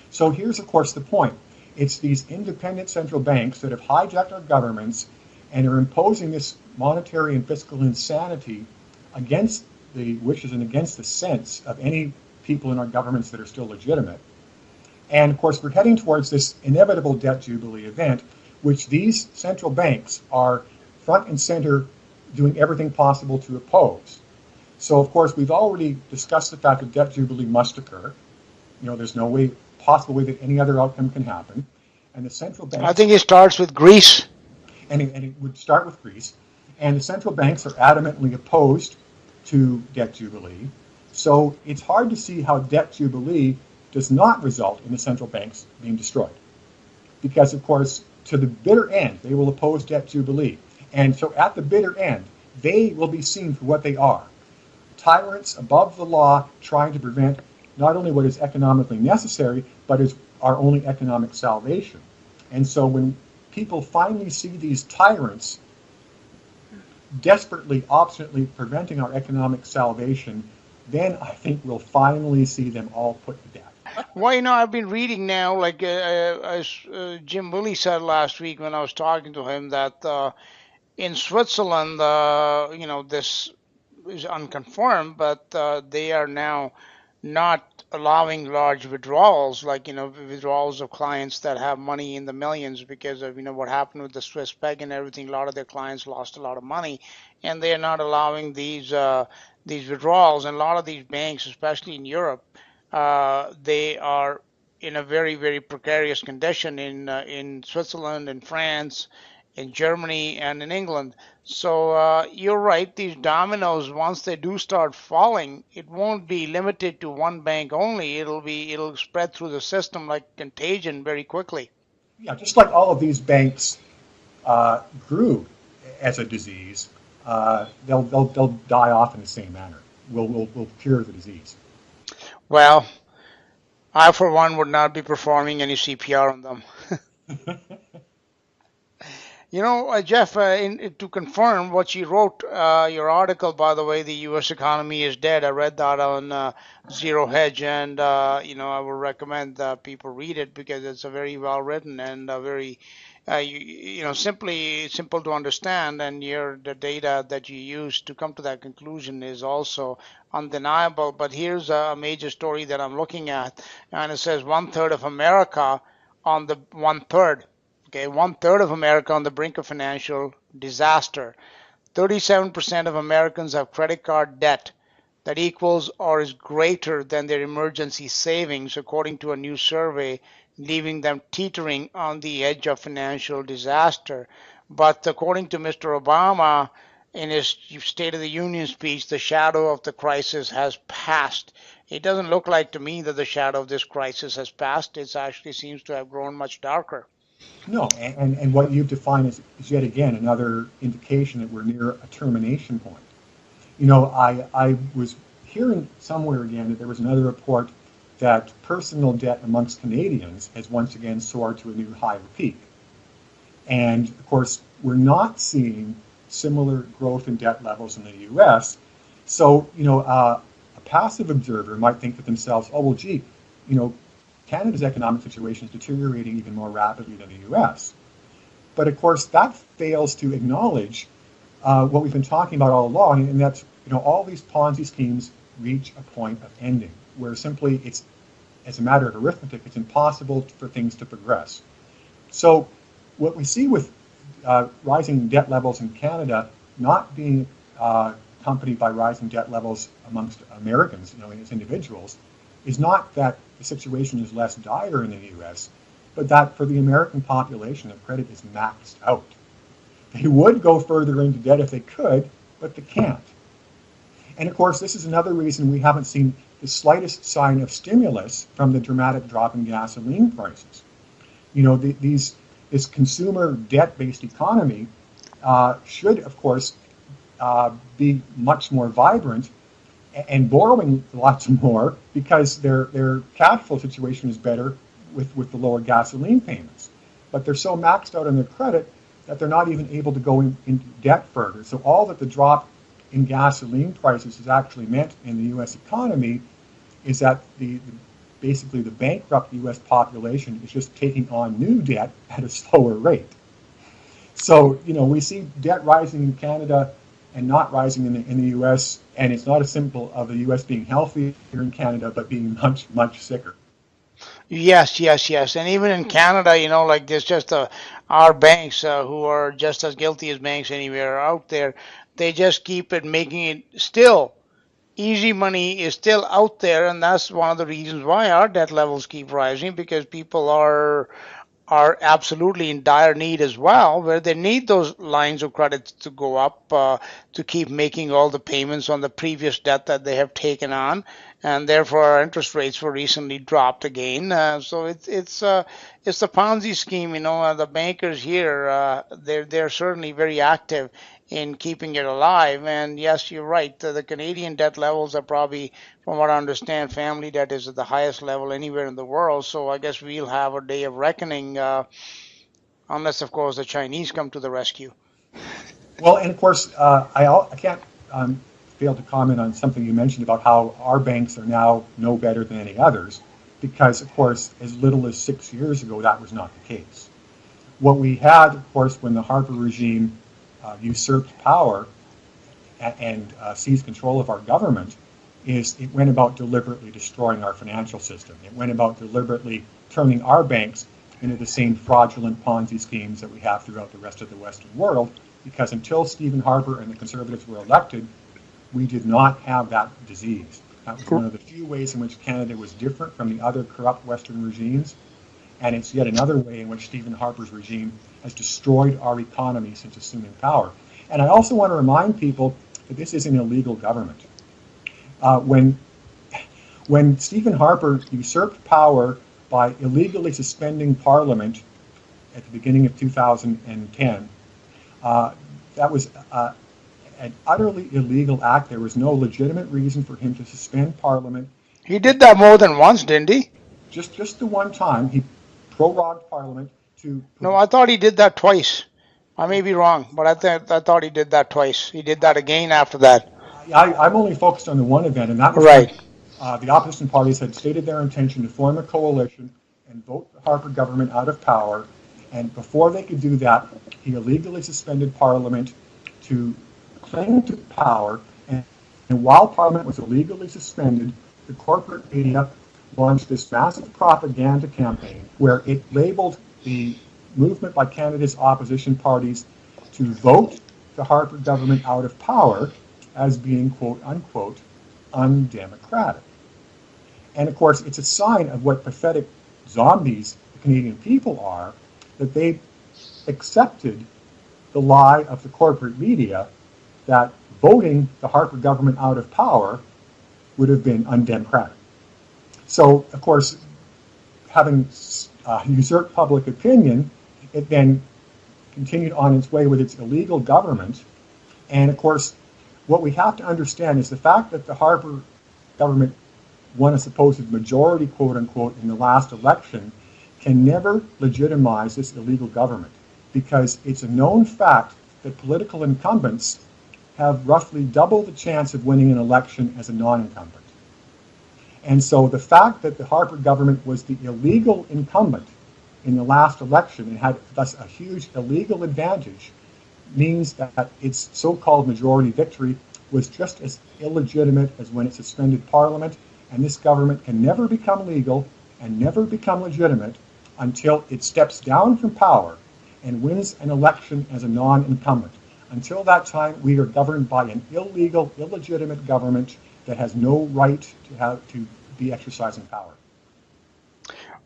So here's, of course, the point. It's these independent central banks that have hijacked our governments and are imposing this monetary and fiscal insanity against the wishes and against the sense of any people in our governments that are still legitimate. And, of course, we're heading towards this inevitable debt jubilee event, which these central banks are front and center doing everything possible to oppose. So, of course, we've already discussed the fact that debt jubilee must occur. There's no possible way that any other outcome can happen. And the central banks... I think it starts with Greece. And it would start with Greece. And the central banks are adamantly opposed to debt jubilee. So it's hard to see how debt jubilee does not result in the central banks being destroyed. Because, of course, to the bitter end, they will oppose debt jubilee. And so at the bitter end, they will be seen for what they are. Tyrants above the law trying to prevent not only what is economically necessary, but is our only economic salvation. And so when people finally see these tyrants desperately, obstinately preventing our economic salvation, then I think we'll finally see them all put to death. Well, I've been reading now, like as Jim Willie said last week when I was talking to him, that in Switzerland, this is unconfirmed, but they are now not allowing large withdrawals, like, withdrawals of clients that have money in the millions because of, what happened with the Swiss peg and everything. A lot of their clients lost a lot of money, and they're not allowing these withdrawals. And a lot of these banks, especially in Europe, they are in a very, very precarious condition in Switzerland, in France, in Germany, and in England. So you're right, these dominoes, once they do start falling, it won't be limited to one bank only. It'll spread through the system like contagion very quickly. Yeah, just like all of these banks grew as a disease, they'll die off in the same manner. We'll cure the disease. Well, I for one would not be performing any CPR on them. Jeff, to confirm what you wrote, your article, by the way, the U.S. economy is dead. I read that on Zero Hedge, and I would recommend people read it because it's a very well written and very, simple to understand. And the data that you use to come to that conclusion is also undeniable. But here's a major story that I'm looking at, and it says 1/3 of America on the 1/3. Okay, 1/3 of America on the brink of financial disaster. 37% of Americans have credit card debt that equals or is greater than their emergency savings, according to a new survey, leaving them teetering on the edge of financial disaster. But according to Mr. Obama, in his State of the Union speech, the shadow of the crisis has passed. It doesn't look like to me that the shadow of this crisis has passed. It actually seems to have grown much darker. No, and what you've defined is yet again another indication that we're near a termination point. I was hearing somewhere again that there was another report that personal debt amongst Canadians has once again soared to a new higher peak. And of course, we're not seeing similar growth in debt levels in the U.S. So, a passive observer might think to themselves, oh, well, gee, Canada's economic situation is deteriorating even more rapidly than the U.S. But of course, that fails to acknowledge what we've been talking about all along, and that's all these Ponzi schemes reach a point of ending, where simply it's, as a matter of arithmetic, it's impossible for things to progress. So what we see with rising debt levels in Canada not being accompanied by rising debt levels amongst Americans, as individuals, is not that the situation is less dire in the U.S., but that for the American population, their credit is maxed out. They would go further into debt if they could, but they can't. And of course, this is another reason we haven't seen the slightest sign of stimulus from the dramatic drop in gasoline prices. This consumer debt-based economy should, of course, be much more vibrant and borrowing lots more because their cash flow situation is better with the lower gasoline payments. But they're so maxed out on their credit that they're not even able to go into debt further. So all that the drop in gasoline prices has actually meant in the U.S. economy is that basically the bankrupt U.S. population is just taking on new debt at a slower rate. So, we see debt rising in Canada and not rising in the U.S., and it's not as simple of the U.S. being healthier in Canada, but being much, much sicker. Yes, yes, yes. And even in Canada, like there's just our banks who are just as guilty as banks anywhere out there. They just keep it making it still easy money is still out there, and that's one of the reasons why our debt levels keep rising because people are absolutely in dire need as well, where they need those lines of credit to go up to keep making all the payments on the previous debt that they have taken on, and therefore our interest rates were recently dropped again. So it's the Ponzi scheme, the bankers here, they're certainly very active in keeping it alive. And yes, you're right. The Canadian debt levels are probably, from what I understand, family debt is at the highest level anywhere in the world. So I guess we'll have a day of reckoning, unless, of course, the Chinese come to the rescue. Well, and of course, I can't fail to comment on something you mentioned about how our banks are now no better than any others, because, of course, as little as 6 years ago, that was not the case. What we had, of course, when the Harper regime usurped power and seized control of our government, is it went about deliberately destroying our financial system. It went about deliberately turning our banks into the same fraudulent Ponzi schemes that we have throughout the rest of the Western world, because until Stephen Harper and the Conservatives were elected, we did not have that disease. That was one of the few ways in which Canada was different from the other corrupt Western regimes, and it's yet another way in which Stephen Harper's regime has destroyed our economy since assuming power. And I also want to remind people that this is an illegal government. When Stephen Harper usurped power by illegally suspending Parliament at the beginning of 2010, that was an utterly illegal act. There was no legitimate reason for him to suspend Parliament. He did that more than once, didn't he? Just the one time he prorogued Parliament to. No, I thought he did that twice. I may be wrong, but I thought he did that twice. He did that again after that. I'm only focused on the one event, and that was right. When, the opposition parties had stated their intention to form a coalition and vote the Harper government out of power. And before they could do that, he illegally suspended Parliament to cling to power. And while Parliament was illegally suspended, the corporate media launched this massive propaganda campaign where it labeled the movement by Canada's opposition parties to vote the Harper government out of power as being, quote unquote, undemocratic. And of course, it's a sign of what pathetic zombies the Canadian people are, that they accepted the lie of the corporate media that voting the Harper government out of power would have been undemocratic. So, of course, having usurped public opinion, it then continued on its way with its illegal government. And, of course, what we have to understand is the fact that the Harper government won a supposed majority, quote unquote, in the last election can never legitimize this illegal government, because it's a known fact that political incumbents have roughly double the chance of winning an election as a non-incumbent. And so the fact that the Harper government was the illegal incumbent in the last election and had thus a huge illegal advantage means that its so-called majority victory was just as illegitimate as when it suspended Parliament, and this government can never become legal and never become legitimate until it steps down from power and wins an election as a non-incumbent. Until that time, we are governed by an illegal, illegitimate government that has no right to be exercising power.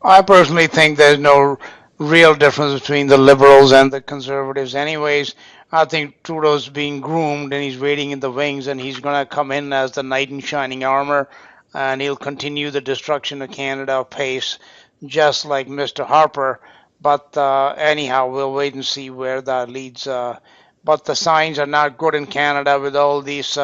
I personally think there's no real difference between the liberals and the conservatives anyways. I think Trudeau's being groomed and he's waiting in the wings, and he's going to come in as the knight in shining armor, and he'll continue the destruction of Canada apace, just like Mr. Harper. But anyhow, we'll wait and see where that leads. But the signs are not good in Canada with all these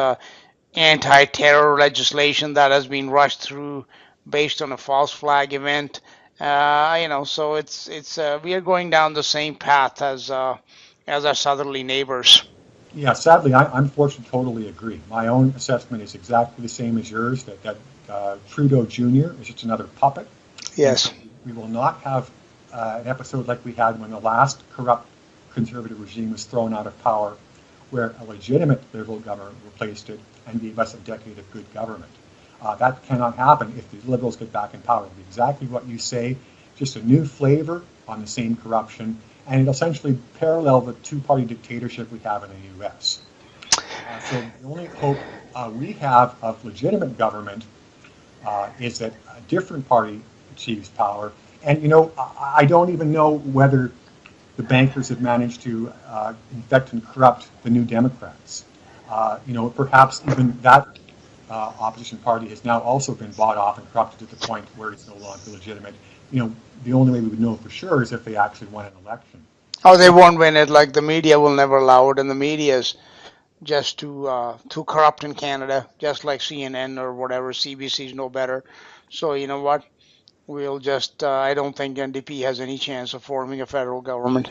anti-terror legislation that has been rushed through based on a false flag event. So it's we are going down the same path as our southerly neighbors. Yeah, sadly, I unfortunately totally agree. My own assessment is exactly the same as yours, that Trudeau Jr. is just another puppet. And Yes. so we will not have an episode like we had when the last corrupt conservative regime was thrown out of power, where a legitimate liberal government replaced it and gave us a decade of good government. That cannot happen if the liberals get back in power. It'll be exactly what you say, just a new flavor on the same corruption, and it'll essentially parallel the two-party dictatorship we have in the U.S. So the only hope we have of legitimate government is that a different party achieves power. And, I don't even know whether the bankers have managed to infect and corrupt the New Democrats. Perhaps even that opposition party has now also been bought off and corrupted to the point where it's no longer legitimate. The only way we would know for sure is if they actually won an election. Oh, they won't win it. Like the media will never allow it, and the media is just too corrupt in Canada, just like CNN or whatever. CBC is no better. So you know what? We'll just. I don't think NDP has any chance of forming a federal government.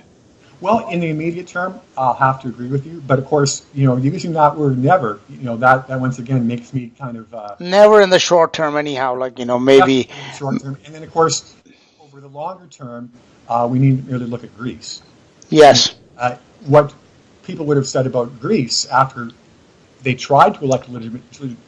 Well, in the immediate term, I'll have to agree with you. But of course, using that word "never," that once again makes me kind of Never in the short term, anyhow. Like maybe. in the short term. And then, of course, over the longer term, we need to really look at Greece. Yes. What people would have said about Greece after they tried to elect a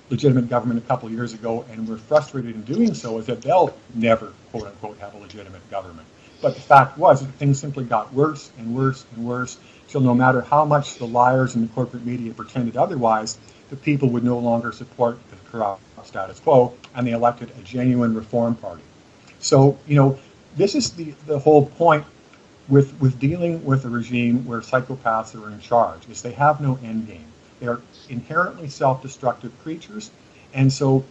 legitimate government a couple of years ago and were frustrated in doing so is that they'll never, quote unquote, have a legitimate government. But the fact was that things simply got worse and worse and worse till no matter how much the liars in the corporate media pretended otherwise, the people would no longer support the corrupt status quo, and they elected a genuine reform party. So, this is the whole point with dealing with a regime where psychopaths are in charge, is they have no end game. They are inherently self-destructive creatures, and so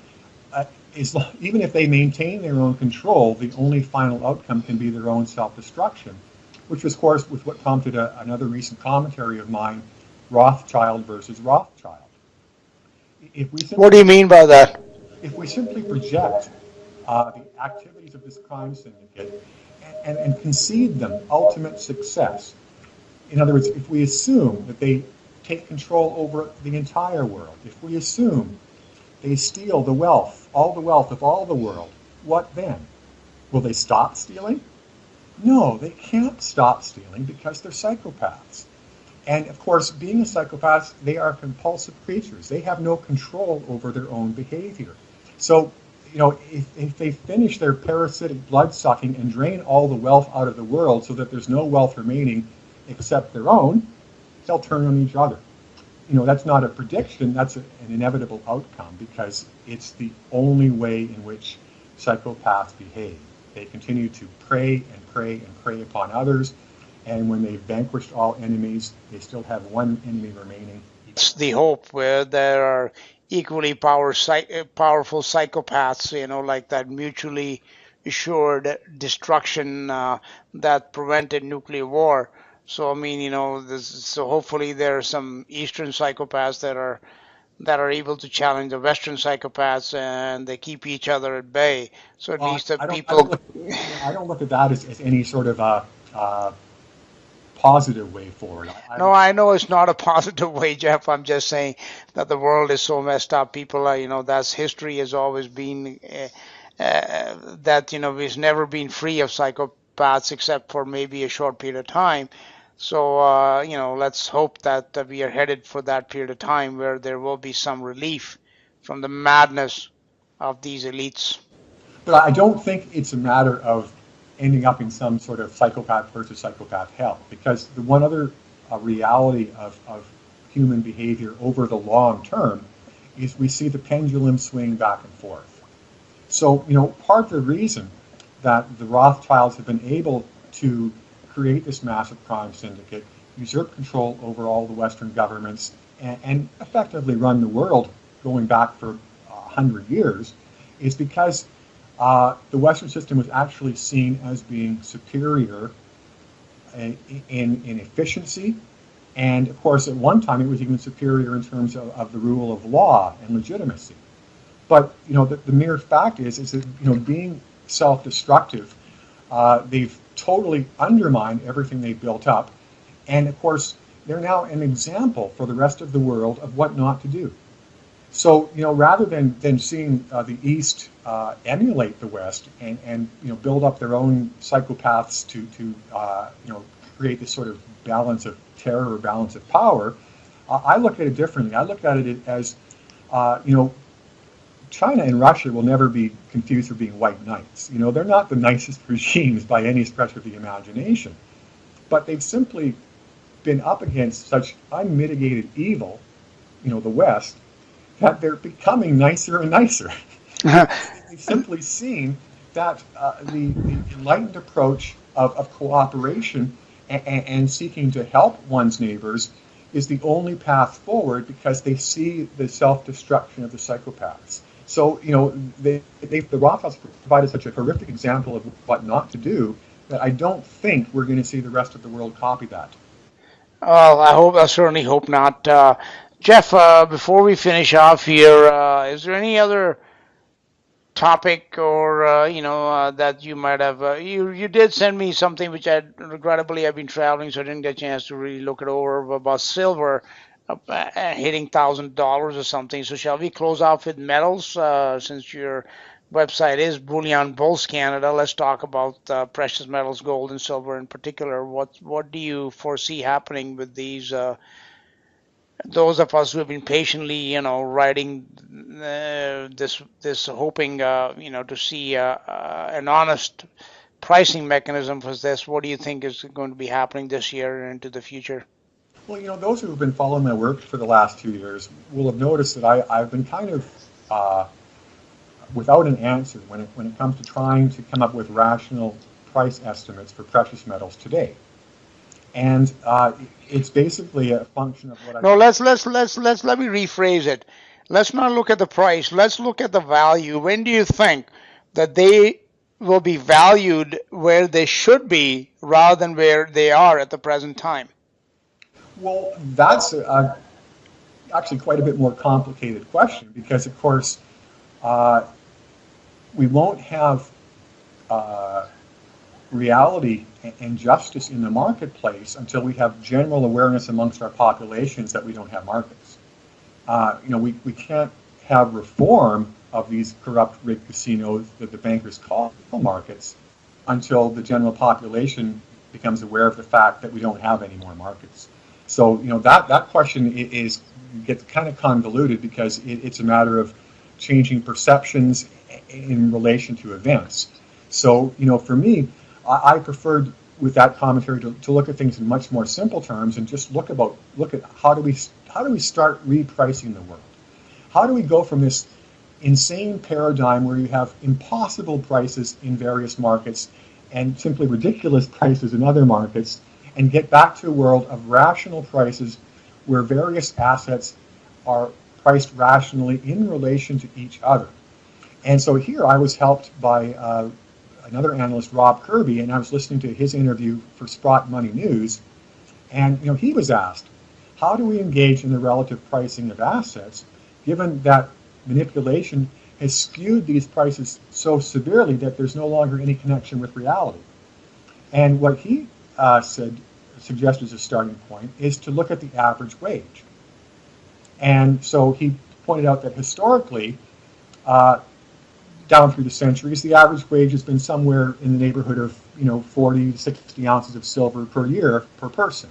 even if they maintain their own control, the only final outcome can be their own self-destruction, which was, of course, with what prompted another recent commentary of mine, Rothschild versus Rothschild. What do you mean by that? If we simply project the activities of this crime syndicate and concede them ultimate success, in other words, if we assume that they take control over the entire world, if we assume they steal the wealth, all the wealth of all the world, what then? Will they stop stealing? No, they can't stop stealing because they're psychopaths. And of course, being a psychopath, they are compulsive creatures. They have no control over their own behavior. So, if they finish their parasitic blood sucking and drain all the wealth out of the world so that there's no wealth remaining except their own, they'll turn on each other. That's not a prediction, that's an inevitable outcome because it's the only way in which psychopaths behave. They continue to prey and prey and prey upon others, and when they've vanquished all enemies, they still have one enemy remaining. It's the hope where there are equally powerful psychopaths, like that mutually assured destruction that prevented nuclear war. So I mean, so hopefully there are some Eastern psychopaths that are able to challenge the Western psychopaths, and they keep each other at bay. So at least the people. I don't look at that as any sort of positive way forward. No, I know it's not a positive way, Jeff. I'm just saying that the world is so messed up. People are, that's history has always been that, we've never been free of psychopaths except for maybe a short period of time. So, let's hope that we are headed for that period of time where there will be some relief from the madness of these elites. But I don't think it's a matter of ending up in some sort of psychopath versus psychopath hell, because the one other reality of human behavior over the long term is we see the pendulum swing back and forth. So, part of the reason that the Rothschilds have been able to create this massive crime syndicate, usurp control over all the Western governments, and effectively run the world going back for 100 years, is because the Western system was actually seen as being superior in efficiency, And of course, at one time, it was even superior in terms of the rule of law and legitimacy. But the mere fact is that being self-destructive, they've totally undermined everything they built up, and of course, they're now an example for the rest of the world of what not to do. So, rather than seeing the East emulate the West and build up their own psychopaths to create this sort of balance of terror or balance of power, I look at it differently. I look at it as, China and Russia will never be confused for being white knights. They're not the nicest regimes by any stretch of the imagination, but they've simply been up against such unmitigated evil, the West, that they're becoming nicer and nicer. They've simply seen that the enlightened approach of cooperation and seeking to help one's neighbors is the only path forward, because they see the self-destruction of the psychopaths. So, the Rothschilds provided such a horrific example of what not to do that I don't think we're going to see the rest of the world copy that. Well, I certainly hope not. Jeff, before we finish off here, is there any other topic or that you might have? You did send me something which regrettably I've been traveling, so I didn't get a chance to really look it over, about silver hitting $1,000 or something. So shall we close off with metals, since your website is Bullion Bulls Canada? Let's talk about precious metals, gold and silver in particular. What do you foresee happening with these? Those of us who have been patiently, riding this, hoping, to see an honest pricing mechanism for this. What do you think is going to be happening this year and into the future? Well, those who have been following my work for the last 2 years will have noticed that I've been kind of without an answer when it comes to trying to come up with rational price estimates for precious metals today. And it's basically a function of what I... No, let me rephrase it. Let's not look at the price. Let's look at the value. When do you think that they will be valued where they should be rather than where they are at the present time? Well, that's actually quite a bit more complicated question, because, of course, we won't have reality and justice in the marketplace until we have general awareness amongst our populations that we don't have markets. We can't have reform of these corrupt rigged casinos that the bankers call markets until the general population becomes aware of the fact that we don't have any more markets. So, that question gets kind of convoluted, because it's a matter of changing perceptions in relation to events. So, for me, I preferred with that commentary to look at things in much more simple terms and just look at how do we start repricing the world? How do we go from this insane paradigm where you have impossible prices in various markets and simply ridiculous prices in other markets, and get back to a world of rational prices where various assets are priced rationally in relation to each other? And so here I was helped by another analyst, Rob Kirby, and I was listening to his interview for Sprott Money News, and he was asked, how do we engage in the relative pricing of assets, given that manipulation has skewed these prices so severely that there's no longer any connection with reality? And what he suggested as a starting point is to look at the average wage. And so he pointed out that historically, down through the centuries, the average wage has been somewhere in the neighborhood of 40 to 60 ounces of silver per year per person.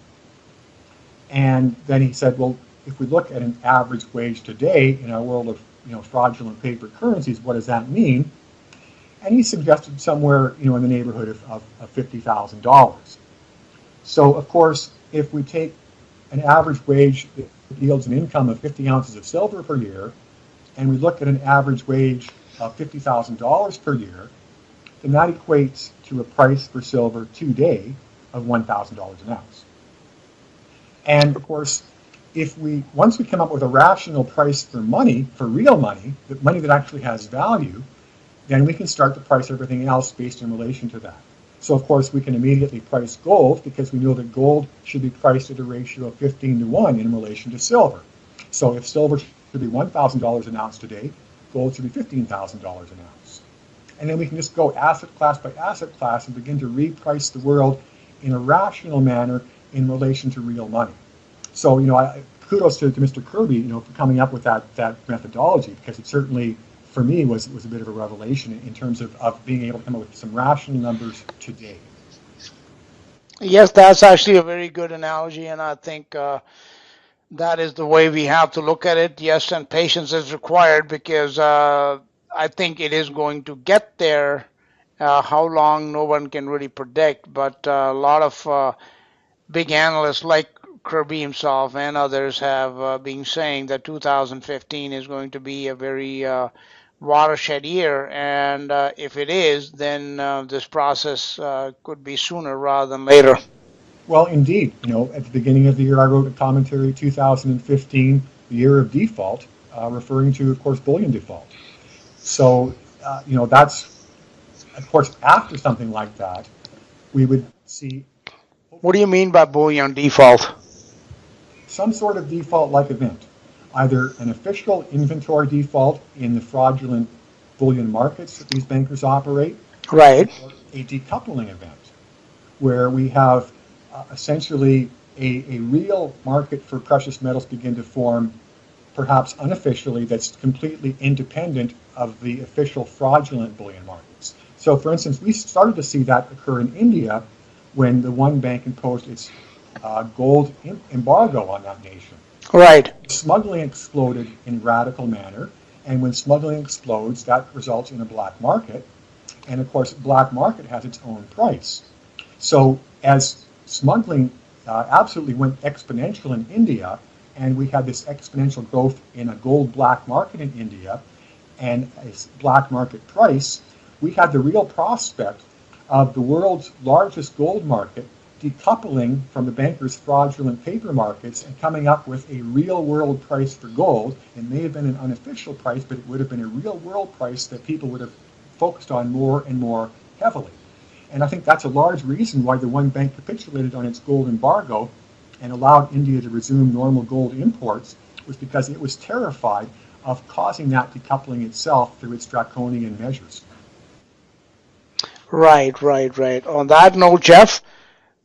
And then he said, well, if we look at an average wage today in our world of fraudulent paper currencies, what does that mean? And he suggested somewhere in the neighborhood of $50,000. So of course, if we take an average wage that yields an income of 50 ounces of silver per year, and we look at an average wage of $50,000 per year, then that equates to a price for silver today of $1,000 an ounce. And of course, once we come up with a rational price for money, for real money, the money that actually has value, then we can start to price everything else based in relation to that. So, of course, we can immediately price gold because we know that gold should be priced at a ratio of 15 to 1 in relation to silver. So if silver should be $1,000 an ounce today, gold should be $15,000 an ounce. And then we can just go asset class by asset class and begin to reprice the world in a rational manner in relation to real money. So, kudos to Mr. Kirby, for coming up with that methodology, because it certainly, for me, was a bit of a revelation in terms of being able to come up with some rational numbers today. Yes, that's actually a very good analogy, and I think that is the way we have to look at it. Yes, and patience is required because I think it is going to get there. How long, no one can really predict, but a lot of big analysts like Kirby himself and others have been saying that 2015 is going to be a very watershed year, and if it is, then this process could be sooner rather than later. Well, indeed, at the beginning of the year, I wrote a commentary, 2015, the year of default, referring to, of course, bullion default. So, that's, of course, after something like that, we would see. What do you mean by bullion default? Some sort of default-like event, either an official inventory default in the fraudulent bullion markets that these bankers operate, right, or a decoupling event, where we have essentially a real market for precious metals begin to form, perhaps unofficially, that's completely independent of the official fraudulent bullion markets. So, for instance, we started to see that occur in India when the one bank imposed its gold embargo on that nation. Right. Smuggling exploded in a radical manner, and when smuggling explodes, that results in a black market, and of course, black market has its own price. So, as smuggling absolutely went exponential in India, and we had this exponential growth in a gold black market in India, and a black market price, we had the real prospect of the world's largest gold market decoupling from the bankers' fraudulent paper markets and coming up with a real world price for gold. It may have been an unofficial price, but it would have been a real world price that people would have focused on more and more heavily. And I think that's a large reason why the one bank capitulated on its gold embargo and allowed India to resume normal gold imports, was because it was terrified of causing that decoupling itself through its draconian measures. Right. On that note, Jeff,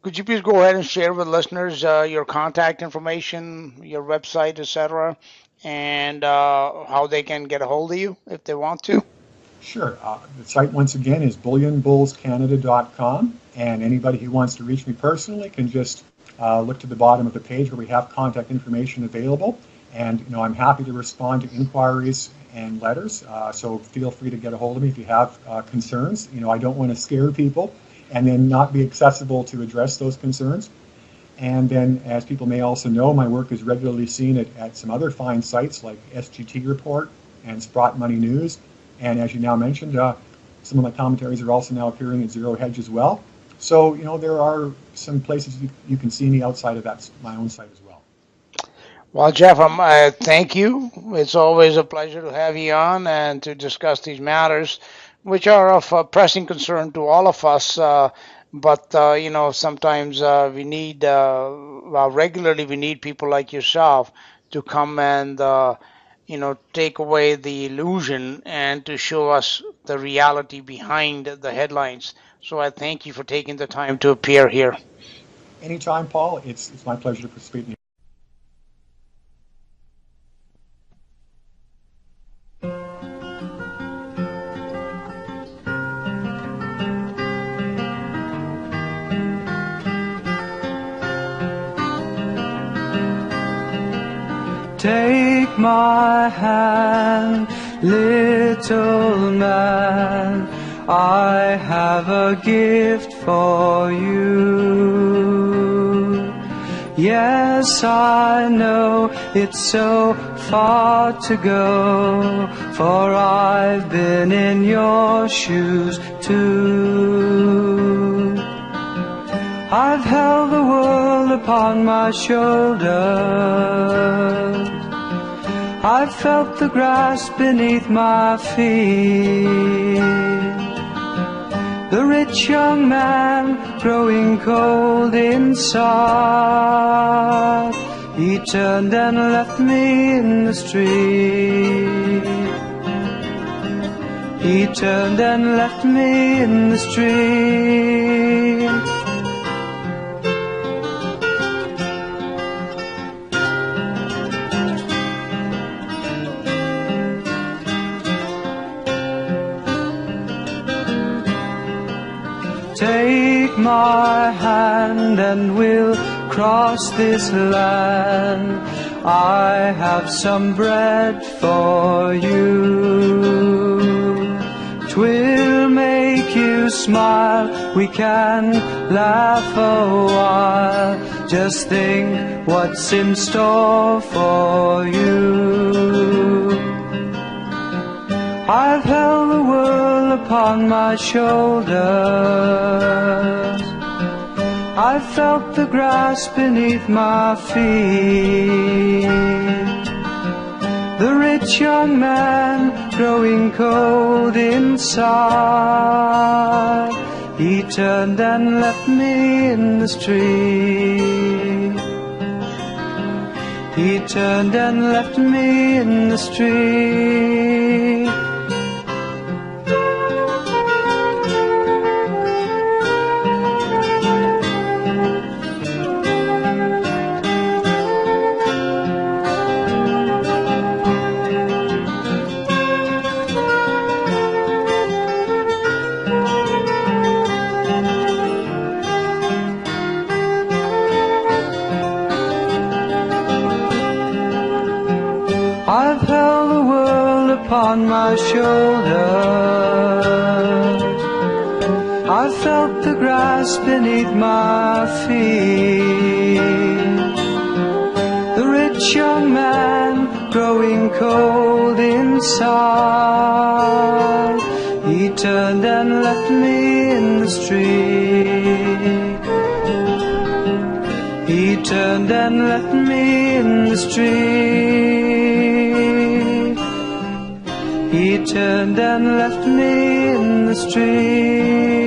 could you please go ahead and share with listeners your contact information, your website, etc., and how they can get a hold of you if they want to? Sure. The site, once again, is bullionbullscanada.com, and anybody who wants to reach me personally can just look to the bottom of the page where we have contact information available. And I'm happy to respond to inquiries and letters, so feel free to get a hold of me if you have concerns. I don't want to scare people and then not be accessible to address those concerns. And then, as people may also know, my work is regularly seen at some other fine sites like SGT Report and Sprott Money News. And as you now mentioned, some of my commentaries are also now appearing at Zero Hedge as well. So, there are some places you can see me outside of my own site as well. Well, Jeff, thank you. It's always a pleasure to have you on and to discuss these matters, which are of pressing concern to all of us. But sometimes we need, regularly we need people like yourself to come and, take away the illusion and to show us the reality behind the headlines. So I thank you for taking the time to appear here. Anytime, Paul. It's my pleasure to participate in you. Take my hand, little man, I have a gift for you. Yes, I know it's so far to go, for I've been in your shoes too. I've held the world upon my shoulders, I've felt the grass beneath my feet, The rich young man growing cold inside, he turned and left me in the street. He turned and left me in the street. Take my hand and we'll cross this land. I have some bread for you. 'Twill make you smile, we can laugh a while. Just think what's in store for you. I've held the world upon my shoulders. I've felt the grass beneath my feet. The rich young man growing cold inside, he turned and left me in the street. He turned and left me in the street. I've held the world upon my shoulders. I've felt the grass beneath my feet. The rich young man growing cold inside, he turned and left me in the street. He turned and left me in the street. He turned and left me in the street.